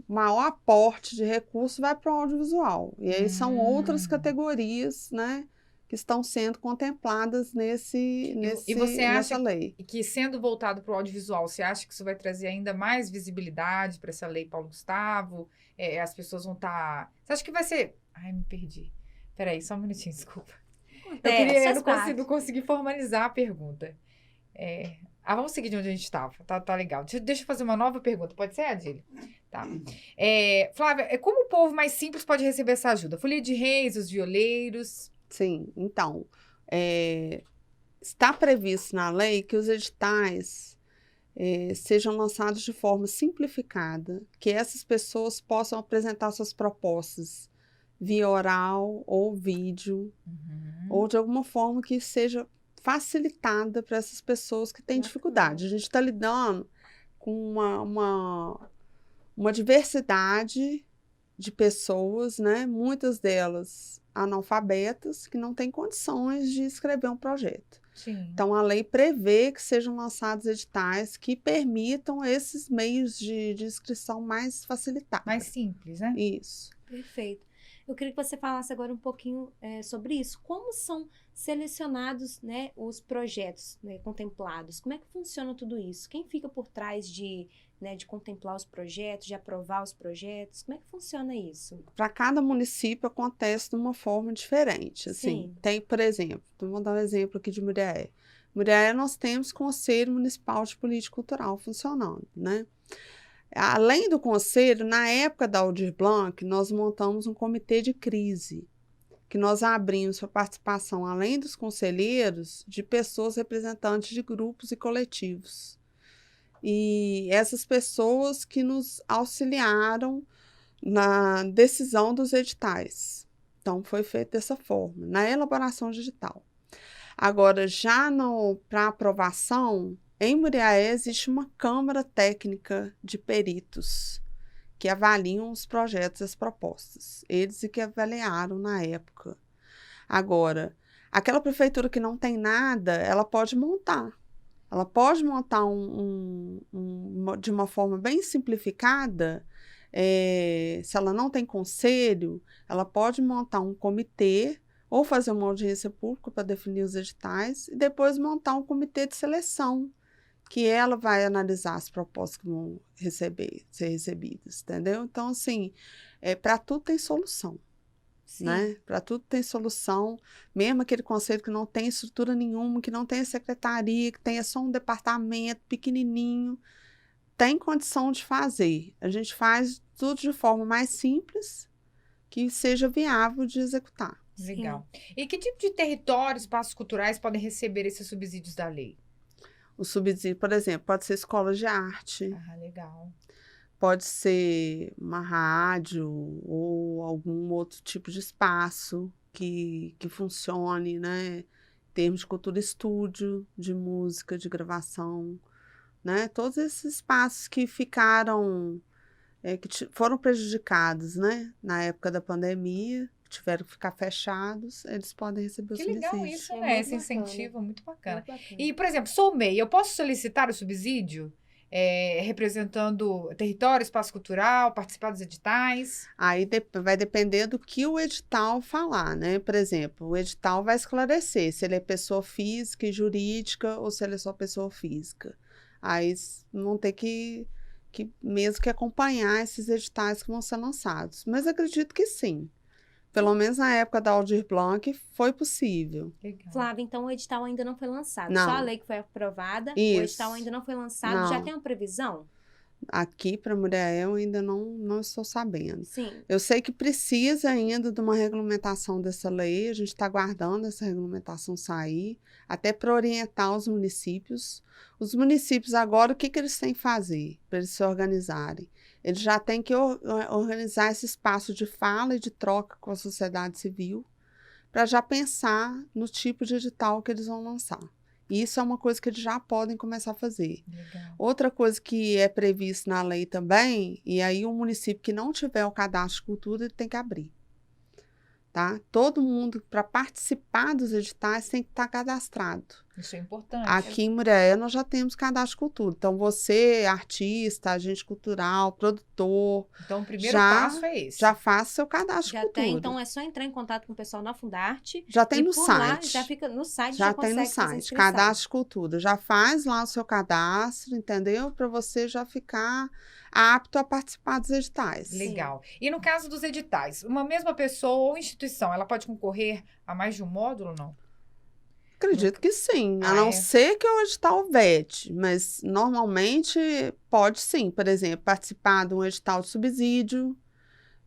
maior aporte de recurso vai para o audiovisual. E aí são outras categorias, né, que estão sendo contempladas nessa lei. E que sendo voltado para o audiovisual, você acha que isso vai trazer ainda mais visibilidade para essa Lei Paulo Gustavo? As pessoas vão estar... Você acha que vai ser... Ai, me perdi. Peraí, só um minutinho, desculpa. Eu não consegui formalizar a pergunta. Vamos seguir de onde a gente estava. Tá legal. Deixa eu fazer uma nova pergunta. Pode ser, Adília? Tá. Flávia, como o povo mais simples pode receber essa ajuda? Folia de Reis, os violeiros? Sim, então, está previsto na lei que os editais sejam lançados de forma simplificada, que essas pessoas possam apresentar suas propostas via oral ou vídeo, ou de alguma forma que seja facilitada para essas pessoas que têm dificuldade. A gente está lidando com uma diversidade de pessoas, né? Muitas delas analfabetas, que não têm condições de escrever um projeto. Sim. Então, a lei prevê que sejam lançados editais que permitam esses meios de inscrição mais facilitados. Mais simples, né? Isso. Perfeito. Eu queria que você falasse agora um pouquinho sobre isso. Como são selecionados, né, os projetos, né, contemplados? Como é que funciona tudo isso? Quem fica por trás de contemplar os projetos, de aprovar os projetos? Como é que funciona isso? Para cada município acontece de uma forma diferente. Assim. Tem, por exemplo, vou dar um exemplo aqui de Muriaé. Muriaé nós temos Conselho Municipal de Política Cultural funcionando, né? Além do conselho, na época da Aldir Blanc, nós montamos um comitê de crise, que nós abrimos para participação, além dos conselheiros, de pessoas representantes de grupos e coletivos. E essas pessoas que nos auxiliaram na decisão dos editais. Então, foi feito dessa forma, na elaboração digital. Agora, já para aprovação, em Muriaé existe uma Câmara Técnica de Peritos que avaliam os projetos e as propostas. Eles que avaliaram na época. Agora, aquela prefeitura que não tem nada, ela pode montar. Ela pode montar de uma forma bem simplificada. Se ela não tem conselho, ela pode montar um comitê ou fazer uma audiência pública para definir os editais e depois montar um comitê de seleção, que ela vai analisar as propostas que vão ser recebidas, entendeu? Então, assim, para tudo tem solução, né? Para tudo tem solução, mesmo aquele conselho que não tem estrutura nenhuma, que não tem secretaria, que tenha só um departamento pequenininho, tem condição de fazer. A gente faz tudo de forma mais simples, que seja viável de executar. Legal. E que tipo de territórios, espaços culturais podem receber esses subsídios da lei? O subsídio, por exemplo, pode ser escola de arte, Ah, legal. pode ser uma rádio ou algum outro tipo de espaço que funcione, né? Em termos de cultura, estúdio, de música, de gravação, né? Todos esses espaços que ficaram, foram prejudicados, né? Na época da pandemia, tiveram que ficar fechados, eles podem receber o Que legal subsídio. isso, É né? muito Esse incentivo, muito bacana. Muito bacana. E, por exemplo, sou MEI, eu posso solicitar o subsídio representando território, espaço cultural, participar dos editais? Aí vai depender do que o edital falar, né? Por exemplo, o edital vai esclarecer se ele é pessoa física e jurídica ou se ele é só pessoa física. Aí vão ter que mesmo que acompanhar esses editais que vão ser lançados. Mas acredito que sim. Pelo menos na época da Aldir Blanc foi possível. Legal. Flávia, então o edital ainda não foi lançado. Não. Só a lei que foi aprovada, o Isso. edital ainda não foi lançado. Já Não. tem uma previsão? Aqui para Muriel eu ainda não estou sabendo. Sim. Eu sei que precisa ainda de uma regulamentação dessa lei, a gente está aguardando essa regulamentação sair, até para orientar os municípios. Os municípios agora, o que eles têm que fazer para eles se organizarem? Eles já têm que organizar esse espaço de fala e de troca com a sociedade civil, para já pensar no tipo de edital que eles vão lançar. E isso é uma coisa que eles já podem começar a fazer. Legal. Outra coisa que é prevista na lei também, e aí o município que não tiver o cadastro de cultura, ele tem que abrir. Tá? Todo mundo, para participar dos editais, tem que estar cadastrado. Isso é importante. Aqui em Muriaé, nós já temos cadastro de cultura. Então, você, artista, agente cultural, produtor, Então, o primeiro já- passo é esse. já faça seu cadastro Já de cultura. tem, então é só entrar em contato com o pessoal na Fundarte. Já tem e no por lá, site. já fica no site, Já já tem no consegue fazer site, inscrição. cadastro de cultura. Já faz lá o seu cadastro, entendeu? Para você já ficar apto a participar dos editais. Legal. E no caso dos editais, uma mesma pessoa ou instituição, ela pode concorrer a mais de um módulo ou não? Acredito que sim, a Ah, não é? ser que o edital vete, mas normalmente pode sim, por exemplo, participar de um edital de subsídio,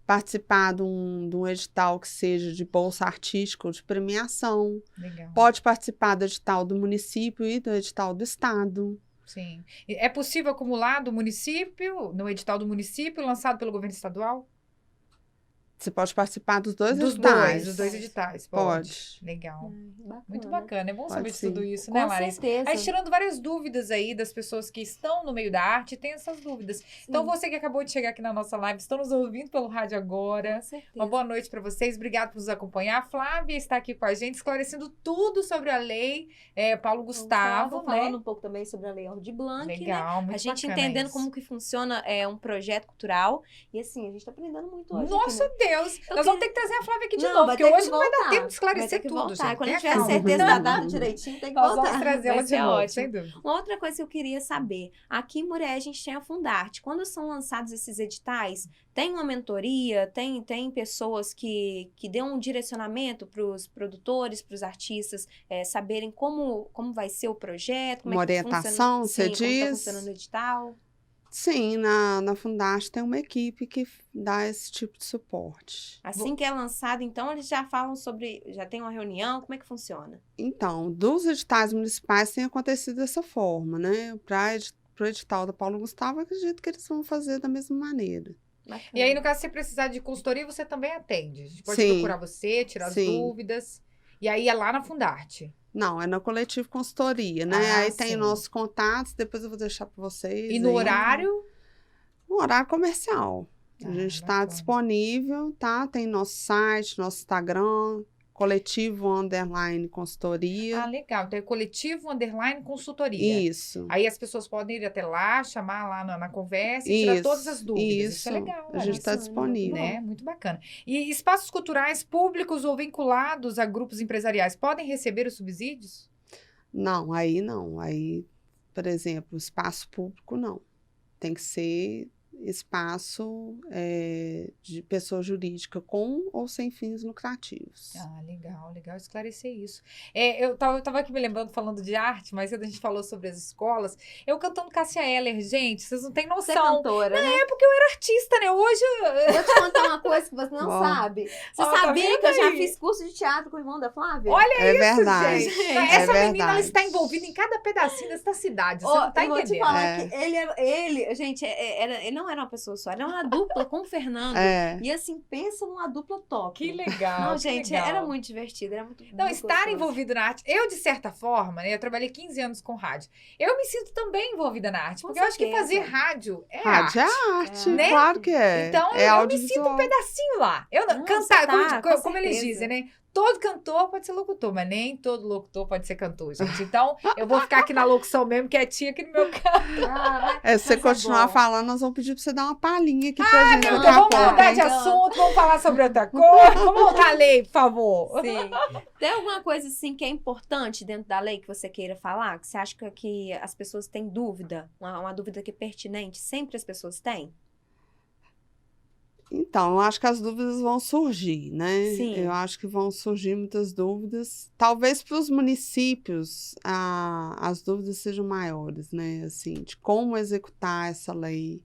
participar de um edital que seja de bolsa artística ou de premiação, Legal. pode participar do edital do município e do edital do estado. Sim. E é possível acumular do município, no edital do município, lançado pelo governo estadual? Você pode participar dos dois Dos editais. dos dois editais. Pode. Legal. Bacana. Muito bacana. É bom Pode saber de sim. tudo isso, Com né, Larissa? certeza. Aí, tirando várias dúvidas aí das pessoas que estão no meio da arte, tem essas dúvidas. Então, você que acabou de chegar aqui na nossa live, estão nos ouvindo pelo rádio agora. Com certeza. Uma boa noite para vocês. Obrigada por nos acompanhar. A Flávia está aqui com a gente, esclarecendo tudo sobre a lei. Paulo Gustavo, né? falando um pouco também sobre a Lei Aldir Blanc, né? Legal, muito A gente bacana entendendo isso. como que funciona um projeto cultural. E assim, a gente tá aprendendo muito hoje. Nossa aqui, né? Deus! Nós vamos ter que trazer a Flávia aqui de Não, novo, vai porque ter que hoje não vai dar voltar. tempo de Vai esclarecer ter que tudo, voltar. gente. Quando a gente Tenha tiver calma. certeza da data direitinho, tem que Nós voltar. vamos trazer ela Vai de ser novo, ótimo. sem dúvida. Uma outra coisa que eu queria saber. Aqui em Muriaé a gente tem a Fundarte. Quando são lançados esses editais, tem uma mentoria, tem pessoas que dêem um direcionamento para os produtores, para os artistas, saberem como vai ser o projeto, como Uma é que orientação, funciona, você sim, como tá diz? funcionando o edital. Sim, na Fundarte tem uma equipe que dá esse tipo de suporte. Assim que é lançado, então, eles já falam sobre, já tem uma reunião, como é que funciona? Então, dos editais municipais tem acontecido dessa forma, né? Para o edital da Paulo Gustavo, acredito que eles vão fazer da mesma maneira. Bacana. E aí, no caso, se você precisar de consultoria, você também atende. A gente pode Sim. procurar você, tirar as Sim. dúvidas. E aí é lá na Fundarte. Não, é na Coletivo Consultoria, né? Ah, Aí sim. tem nossos contatos, depois eu vou deixar para vocês. E no aí. horário? No horário comercial. A Ah, gente está bacana. disponível, tá? Tem nosso site, nosso Instagram, coletivo_consultoria. Ah, legal. Então é coletivo_consultoria. Isso. Aí as pessoas podem ir até lá, chamar lá na conversa e tirar Isso, todas as dúvidas. Isso é isso. legal. A gente está bacana, disponível. Né? Muito bacana. E espaços culturais públicos ou vinculados a grupos empresariais podem receber os subsídios? Não, aí não. Aí, por exemplo, espaço público não. Tem que ser espaço de pessoa jurídica com ou sem fins lucrativos. Ah, legal esclarecer isso. Eu tava aqui me lembrando, falando de arte, mas quando a gente falou sobre as escolas, eu cantando Cássia Eller, gente, vocês não têm Você é noção. cantora, né? É porque eu era artista, né? Hoje Vou te contar uma coisa que você não Bom. sabe. Você Ó, tá sabia vendo que eu já aí? fiz curso de teatro com o irmão da Flávia? olha É isso, verdade. gente. É Essa menina, ela verdade. está envolvida em cada pedacinho dessa cidade, você Ô, não tá eu vou te entendendo. falar que ele, gente, ele não era uma pessoa só, era uma dupla com o Fernando. É. E assim, pensa numa dupla top. Que legal. Não, que gente, legal. era muito divertido, era muito Não, muito estar gostoso. envolvido na arte. Eu, de certa forma, né? Eu trabalhei 15 anos com rádio. Eu me sinto também envolvida na arte. Com Porque eu acho que certeza. fazer rádio é Rádio arte. é arte, né? claro que é. Então, é eu me sinto audiovisual. um pedacinho lá. Eu não, Não, cantar, você tá, como com eles certeza. dizem, né? Todo cantor pode ser locutor, mas nem todo locutor pode ser cantor, gente. Então, eu vou ficar aqui na locução mesmo, quietinha aqui no meu canto. Ah, Se você mas continuar bom. falando, nós vamos pedir pra você dar uma palhinha aqui pra gente não, daqui a Então, vamos pouco. mudar de hein? assunto, vamos falar sobre outra coisa. Vamos voltar à lei, por favor. Sim. Tem alguma coisa assim que é importante dentro da lei que você queira falar? Que você acha que as pessoas têm dúvida? Uma dúvida que é pertinente? Sempre as pessoas têm? Então, eu acho que as dúvidas vão surgir, né? Sim. Eu acho que vão surgir muitas dúvidas. Talvez para os municípios as dúvidas sejam maiores, né? Assim, de como executar essa lei,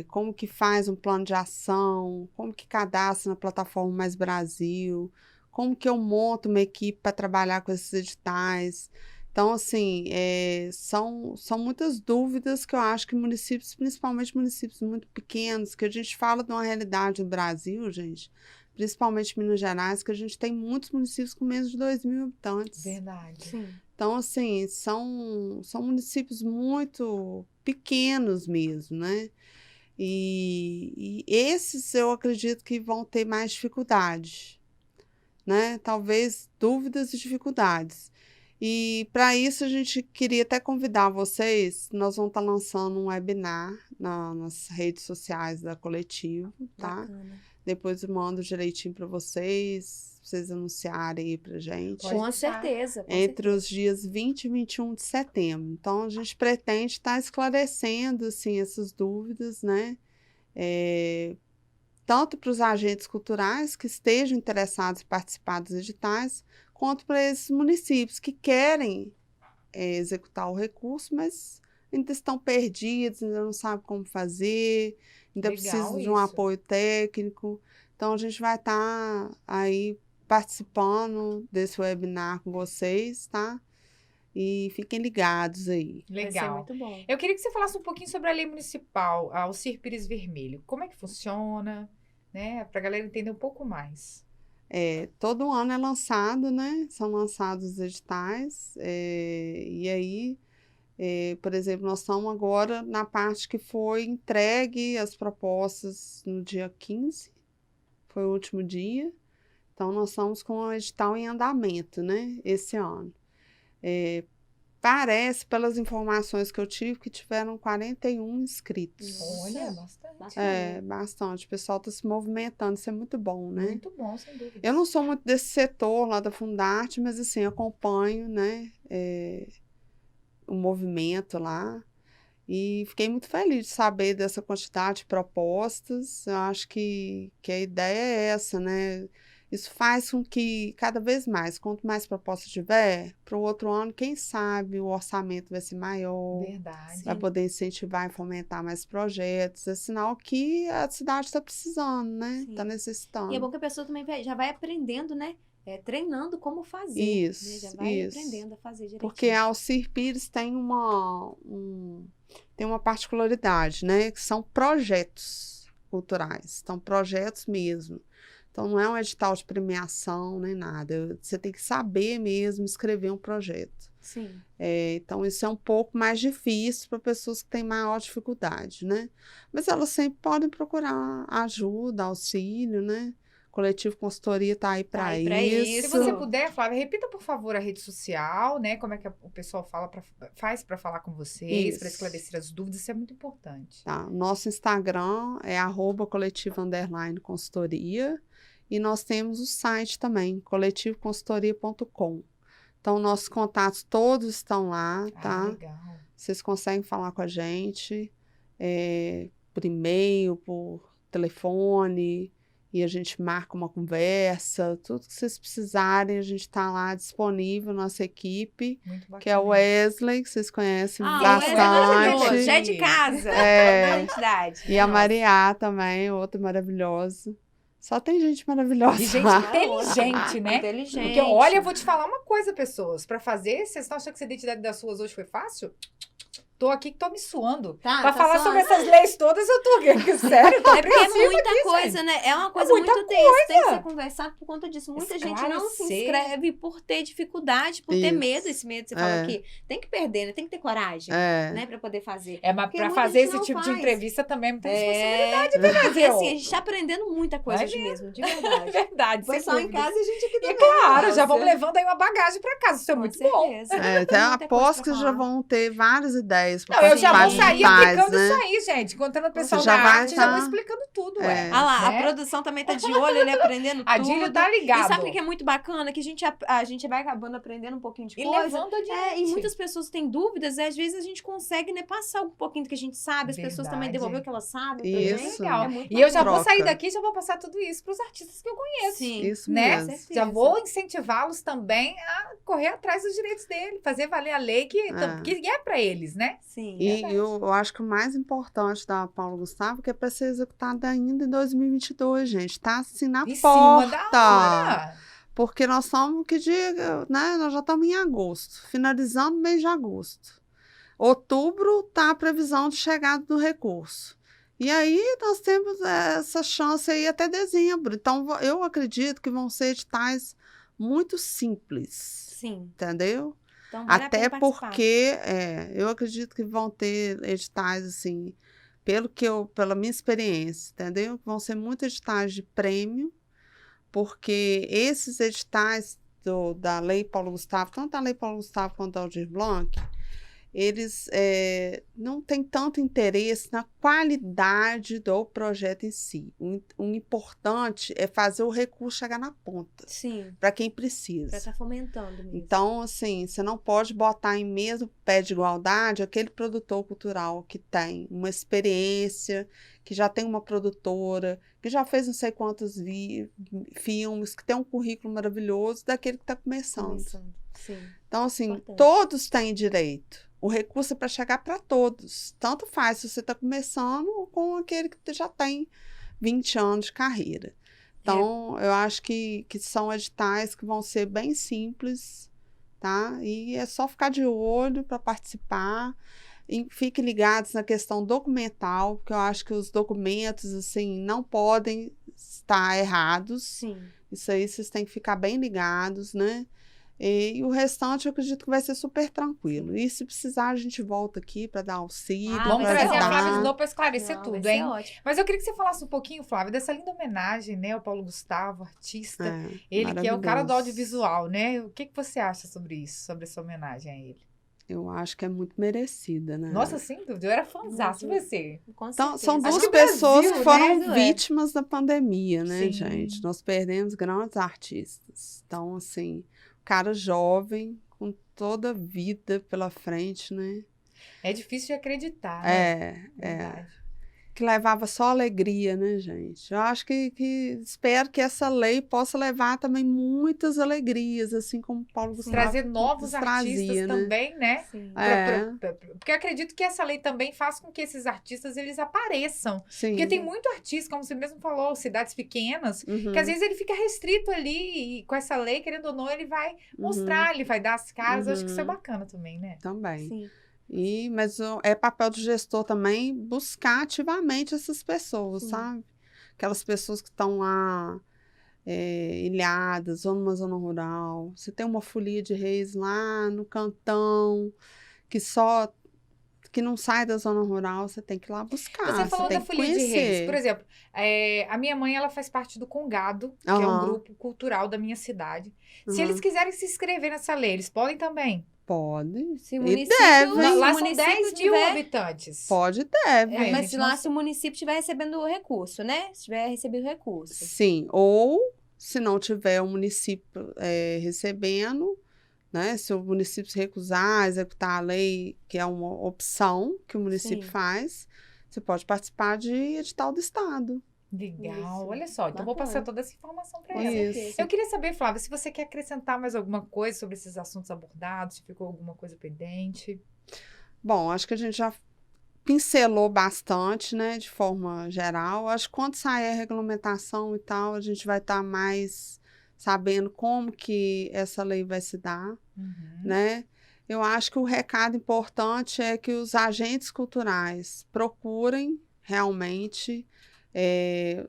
como que faz um plano de ação, como que cadastra na plataforma Mais Brasil, como que eu monto uma equipe para trabalhar com esses editais. Então, assim, são muitas dúvidas que eu acho que municípios, principalmente municípios muito pequenos, que a gente fala de uma realidade no Brasil, gente, principalmente Minas Gerais, que a gente tem muitos municípios com menos de 2.000 habitantes. Verdade. Sim. Então, assim, são municípios muito pequenos mesmo, né? E esses eu acredito que vão ter mais dificuldade, né? Talvez dúvidas e dificuldades. E para isso a gente queria até convidar vocês, nós vamos estar lançando um webinar nas redes sociais da Coletivo, tá? Bacana. Depois eu mando direitinho para vocês anunciarem aí pra gente. Pode Com deixar. certeza. Com Entre certeza. os dias 20 e 21 de setembro. Então, a gente pretende estar esclarecendo, assim, essas dúvidas, né? Tanto para os agentes culturais que estejam interessados em participar dos editais, quanto para esses municípios que querem executar o recurso, mas ainda estão perdidos, ainda não sabem como fazer, ainda Legal precisam de um isso. apoio técnico. Então, a gente vai estar aí participando desse webinar com vocês, tá? E fiquem ligados aí. Vai ser Legal. muito bom. Eu queria que você falasse um pouquinho sobre a lei municipal, a Alcir Pires Vermelho. Como é que funciona, né? Para a galera entender um pouco mais. Todo ano é lançado, né? São lançados os editais. E aí, por exemplo, nós estamos agora na parte que foi entregue as propostas no dia 15, foi o último dia. Então, nós estamos com o edital em andamento, né? Esse ano. Parece, pelas informações que eu tive, que tiveram 41 inscritos. Olha, bastante. Bacana. Bastante. O pessoal está se movimentando, isso é muito bom, né? Muito bom, sem dúvida. Eu não sou muito desse setor lá da Fundarte, mas assim, acompanho, né, o movimento lá. E fiquei muito feliz de saber dessa quantidade de propostas. Eu acho que a ideia é essa, né? Isso faz com que, cada vez mais, quanto mais propostas tiver, para o outro ano, quem sabe o orçamento vai ser maior, Verdade. vai poder incentivar e fomentar mais projetos. É sinal que a cidade está precisando, né? Sim. Está necessitando. E é bom que a pessoa também já vai aprendendo, né? Treinando como fazer. Isso, né? Já vai isso. aprendendo a fazer direitinho. Porque a Alcir Pires tem uma particularidade, né? Que são projetos culturais. Então, projetos mesmo. Então, não é um edital de premiação nem nada. Você tem que saber mesmo escrever um projeto. Sim. Então, isso é um pouco mais difícil para pessoas que têm maior dificuldade, né? Mas elas sempre podem procurar ajuda, auxílio, né? O Coletivo Consultoria está aí para aí pra isso. Se você puder, Flávia, repita, por favor, a rede social, né? Como é que o pessoal faz para falar com vocês, para Isso. esclarecer as dúvidas, isso é muito importante. Tá? Nosso Instagram é @coletivo_consultoria e nós temos o site também, coletivoconsultoria.com. Então, nossos contatos todos estão lá, tá? Legal. Vocês conseguem falar com a gente. por e-mail, por telefone, e a gente marca uma conversa, tudo que vocês precisarem, a gente está lá disponível, nossa equipe, Muito bacana. que é o Wesley, que vocês conhecem O Wesley é maravilhoso, bastante. já é de casa. É. Da entidade. E a Nossa. Mariá também, outra maravilhosa. Só tem gente maravilhosa. E gente lá. inteligente, né? Inteligente. Porque, olha, eu vou te falar uma coisa, pessoas. Pra fazer, vocês estão achando que essa identidade das suas hoje foi fácil? Tô aqui que tô me suando. Tá, Pra tá falar suando. sobre essas leis todas, eu tô aqui. Sério, tô É porque é apreensiva muita aqui, coisa, gente. né? É uma coisa muita muito tensa, tem que ser conversado por conta disso. Muita gente não se Esclarecer. inscreve por ter dificuldade, por ter Isso. medo. Esse medo, você É. fala que tem que perder, né? Tem que ter coragem, É. né? Pra poder fazer. É, mas Porque pra muita fazer gente esse não tipo de faz. entrevista também é muita É, responsabilidade. porque assim, a gente tá aprendendo muita coisa Vai hoje mesmo, de É verdade. verdade, O sem pessoal em dúvida. casa e a gente aqui E também. claro, já Nossa. vamos levando aí uma bagagem pra casa. Isso é Com muito bom. certeza. É, Tem então, muita aposto coisa que pra já falar. vão ter várias ideias para Não, eu já vou participar sair de aplicando né? isso aí, gente. Encontrando o pessoal já da vai arte, já vou tá- explicando tudo, É. ué. Ah lá, Né? a produção também tá de olho, ele aprendendo A tudo. Dílio tá ligado. E sabe o que é muito bacana? Que a gente vai acabando aprendendo um pouquinho de E coisa. levando adiante. E muitas pessoas têm dúvidas, e às vezes a gente consegue, né, passar um pouquinho do que a gente sabe, as pessoas também Verdade. devolver o que elas sabem pra Isso. gente. Legal. É muito E eu já Troca. vou sair daqui e já vou passar tudo isso pros artistas que eu conheço. Sim. Isso Né? mesmo. certeza. Já vou incentivá-los também a correr atrás dos direitos dele, fazer valer a lei que é pra eles, né? Sim. E Verdade. eu acho que o mais importante da Paulo Gustavo que é para ser executada ainda em 2022, gente. Tá assim na Em cima da porta. hora. Porque nós estamos, que dia, né? Nós já estamos em agosto, finalizando o mês de agosto. Outubro tá a previsão de chegada do recurso. E aí nós temos essa chance aí até dezembro. Então eu acredito que vão ser editais muito simples, Sim. entendeu? Então, vale a Até pena participar. porque eu acredito que vão ter editais assim, pela minha experiência, entendeu? Vão ser muitos editais de prêmio, porque esses editais da Lei Paulo Gustavo, tanto a Lei Paulo Gustavo quanto a Aldir Blanc, eles não têm tanto interesse na qualidade do projeto em si. O importante é fazer o recurso chegar na ponta, Sim. para quem Pra precisa. estar fomentando mesmo. Então, assim, você não pode botar em mesmo pé de igualdade aquele produtor cultural que tem uma experiência, que já tem uma produtora, que já fez não sei quantos filmes, que tem um currículo maravilhoso, daquele que está começando. Sim. Então, assim, Importante. todos têm direito. O recurso é para chegar para todos. Tanto faz se você está começando ou com aquele que já tem 20 anos de carreira. Então, eu acho que são editais que vão ser bem simples, tá? E é só ficar de olho para participar. E fiquem ligados na questão documental, porque eu acho que os documentos, assim, não podem estar errados. Sim. Isso aí vocês têm que ficar bem ligados, né? E o restante eu acredito que vai ser super tranquilo. E se precisar, a gente volta aqui para dar auxílio. Ah, Vamos pra trazer a ajudar. Flávia de novo para esclarecer Não, tudo, vai ser hein? ótimo. Mas eu queria que você falasse um pouquinho, Flávia, dessa linda homenagem, né, ao Paulo Gustavo, artista. Ele que é o cara do maravilhoso. audiovisual, né? O que você acha sobre isso, sobre essa homenagem a ele? Eu acho que é muito merecida, né? Nossa, sem dúvida, eu era fãzaço de você. Com Então, certeza. são Acho duas que o pessoas Brasil, que foram né, vítimas da pandemia, né, Sim. gente? Nós perdemos grandes artistas. Então, assim, cara jovem, com toda a vida pela frente, né? É difícil de acreditar, né? É. Que levava só alegria, né, gente? Eu acho que espero que essa lei possa levar também muitas alegrias, assim como o Paulo Gustavo Trazer novos artistas trazia, né? também, né? Sim. Porque eu acredito que essa lei também faz com que esses artistas eles apareçam. Sim. Porque tem muito artista, como você mesmo falou, cidades pequenas, Uhum. que às vezes ele fica restrito ali e com essa lei, querendo ou não, ele vai mostrar, ele vai dar as caras. Eu acho que isso é bacana também, né? Também. Sim. Mas é papel do gestor também buscar ativamente essas pessoas, Sim. sabe? Aquelas pessoas que estão lá ilhadas ou numa zona rural. Você tem uma folia de reis lá no cantão, que não sai da zona rural, você tem que ir lá buscar. Você falou tem da que Folia de Reis. conhecer. Por exemplo, a minha mãe ela faz parte do Congado, que é um Aham. grupo cultural da minha cidade. Se Aham. eles quiserem se inscrever nessa lei, eles podem também? Pode. Se o E município, deve. se o Lá são município 10 mil tiver- habitantes. Pode e deve. É, mas gente, se lá não- se o município estiver recebendo o recurso, né? Se tiver recebido o recurso. Sim, ou se não tiver o município recebendo, né? Se o município se recusar a executar a lei, que é uma opção que o município Sim. faz, Você pode participar de edital do Estado. Legal, Isso. olha só. Então, vou Bacana. passar toda essa informação para Com ela. Isso. Eu queria saber, Flávia, se você quer acrescentar mais alguma coisa sobre esses assuntos abordados, se ficou alguma coisa pendente. Bom, acho que a gente já pincelou bastante, né, de forma geral. Acho que quando sair a regulamentação e tal, a gente vai estar mais sabendo como que essa lei vai se dar, né? Eu acho que o recado importante é que os agentes culturais procurem realmente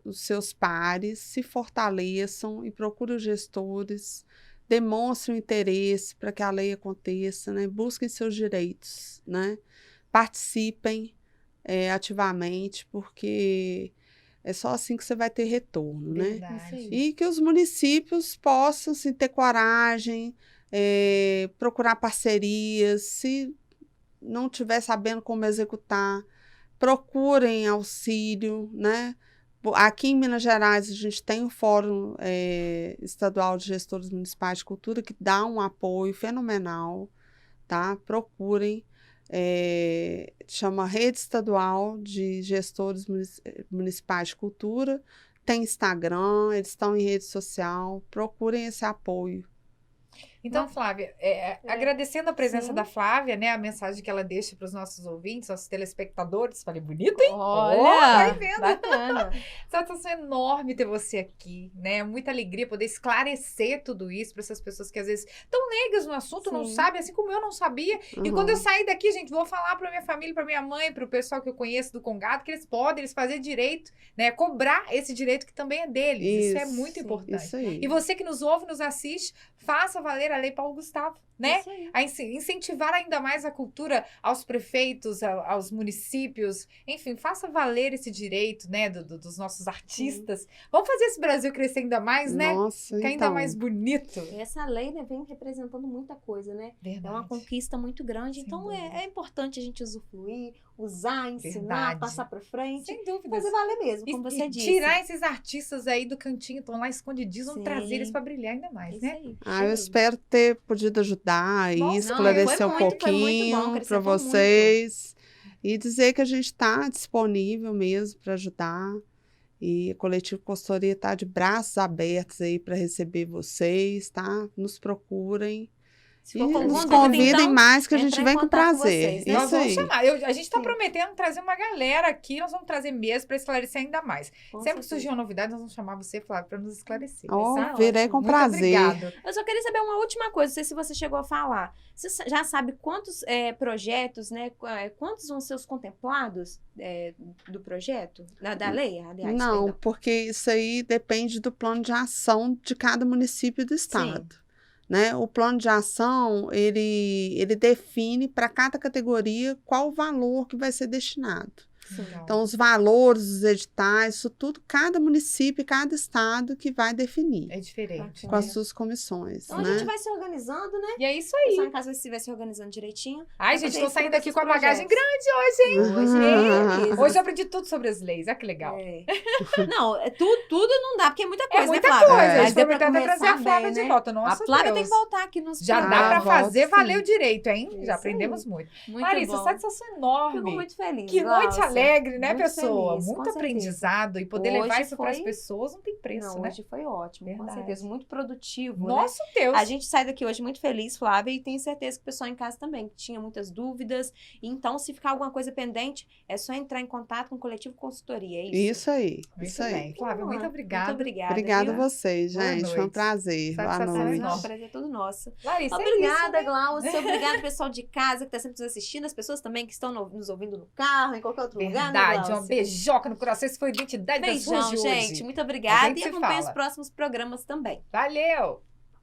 os seus pares, se fortaleçam e procurem os gestores, demonstrem o interesse para que a lei aconteça, né? Busquem seus direitos, né? Participem ativamente, porque é só assim que você vai ter retorno, né? Verdade. E que os municípios possam assim, ter coragem, procurar parcerias, se não estiver sabendo como executar, procurem auxílio, né? Aqui em Minas Gerais, a gente tem o Fórum Estadual de Gestores Municipais de Cultura, que dá um apoio fenomenal, tá? Procurem. Chama Rede Estadual de Gestores Municipais de Cultura, tem Instagram, eles estão em rede social, procurem esse apoio. Então, Flávia, agradecendo a presença Sim. da Flávia, né, a mensagem que ela deixa para os nossos ouvintes, nossos telespectadores, falei bonito, hein? Olha, vai vendo. bacana. Satisfação enorme ter você aqui, né? Muita alegria poder esclarecer tudo isso para essas pessoas que às vezes estão leigas no assunto, não Sim. sabem, assim como eu não sabia. E quando eu sair daqui, gente, vou falar para minha família, para minha mãe, para o pessoal que eu conheço do Congado, que eles fazer direito, né? Cobrar esse direito que também é deles. Isso é muito sim, importante. Isso aí. E você que nos ouve, nos assiste, faça valer a Lei Paulo Gustavo, né? Isso aí. A incentivar ainda mais a cultura aos prefeitos, aos municípios, enfim, faça valer esse direito, né, dos nossos artistas. Vamos fazer esse Brasil crescer ainda mais, né? Nossa, Ficar ainda então. mais bonito. Essa lei, né, vem representando muita coisa, né? Verdade. É uma conquista muito grande, Sem então dúvida. é importante a gente usufruir, usar, ensinar, Verdade. passar para frente, Sem dúvidas. fazer valer mesmo, como você E disse. tirar esses artistas aí do cantinho, estão lá escondidinhos, vamos Sim. trazer eles para brilhar ainda É mais, isso né? aí. Ah, eu espero ter podido ajudar e Nossa, esclarecer não, um foi muito bom, pouquinho para acrescentou vocês e dizer que a gente está disponível mesmo para ajudar. E o Coletivo Consultoria está de braços abertos aí para receber vocês, tá? Nos procurem. Se E for com nos dúvida, convidem então, mais que a entra gente em vem com contato com prazer. vocês, né? Nós Isso vamos aí. chamar. A gente está Sim. prometendo trazer uma galera aqui, nós vamos trazer mesmo para esclarecer ainda mais. Com Sempre que certeza. surgir uma novidade, nós vamos chamar você, Flávio, para nos esclarecer. Ó, Tá virei ótimo. com Muito prazer. obrigada. Eu só queria saber uma última coisa, não sei se você chegou a falar. Você já sabe quantos projetos, né? Quantos vão ser os contemplados do projeto? Da lei, aliás. Não, perdão. porque isso aí depende do plano de ação de cada município do estado. Né? O plano de ação, ele define para cada categoria qual o valor que vai ser destinado. Legal. Então, os valores, os editais, isso tudo, cada município, cada estado que vai definir É diferente. com as né? suas comissões, Então a né? gente vai se organizando, né? E é isso O aí. pessoal em casa vai se organizando direitinho. Ai, pra gente, poder estou saindo escrever aqui esses com a bagagem projetos. grande hoje, hein? Hoje, beleza. Hoje eu aprendi tudo sobre as leis. Olha que legal. É. Não, tudo não dá, porque é muita coisa, É muita né, Flávia? coisa. É. A Mas gente deu pra prometeu até trazer a começar Flávia bem, de né? volta. A Nossa, Flávia Deus. tem que voltar aqui nos Já dá programas. para fazer volto, valer sim. o direito, hein? Isso Já aprendemos aí. muito. Muito Larissa, bom. satisfação Fico enorme. muito feliz. Que noite Glaucia. alegre, né, Muito pessoa? feliz, com Muito certeza. aprendizado. E poder Hoje levar isso para as foi- pessoas não tem preço, Não, né? hoje foi ótimo, com Verdade. certeza. Muito produtivo, né? Nosso Deus. A gente sai daqui hoje muito feliz, Flávia, e tenho certeza que o pessoal em casa também, que tinha muitas dúvidas. Então, se ficar alguma coisa pendente, é só entrar em contato com o Coletivo Consultoria, é isso? Isso aí, Muito isso aí. bem. Flávia, muito Muito obrigada. obrigada. Obrigada a viu? vocês, Boa gente. Foi um noite. prazer. Boa Satisfação noite. Não, enorme. o prazer é todo nosso. Larissa, Obrigada, é isso, né? Glaucia. Obrigada, pessoal de casa que está sempre nos assistindo. As pessoas também que estão nos ouvindo no carro, em qualquer outro lugar, né, Verdade, uma Glaucia? beijoca no coração. Esse foi a identidade das Beijão, ruas de hoje. gente. Muito obrigada. gente E se acompanhe fala. os próximos programas também. Valeu!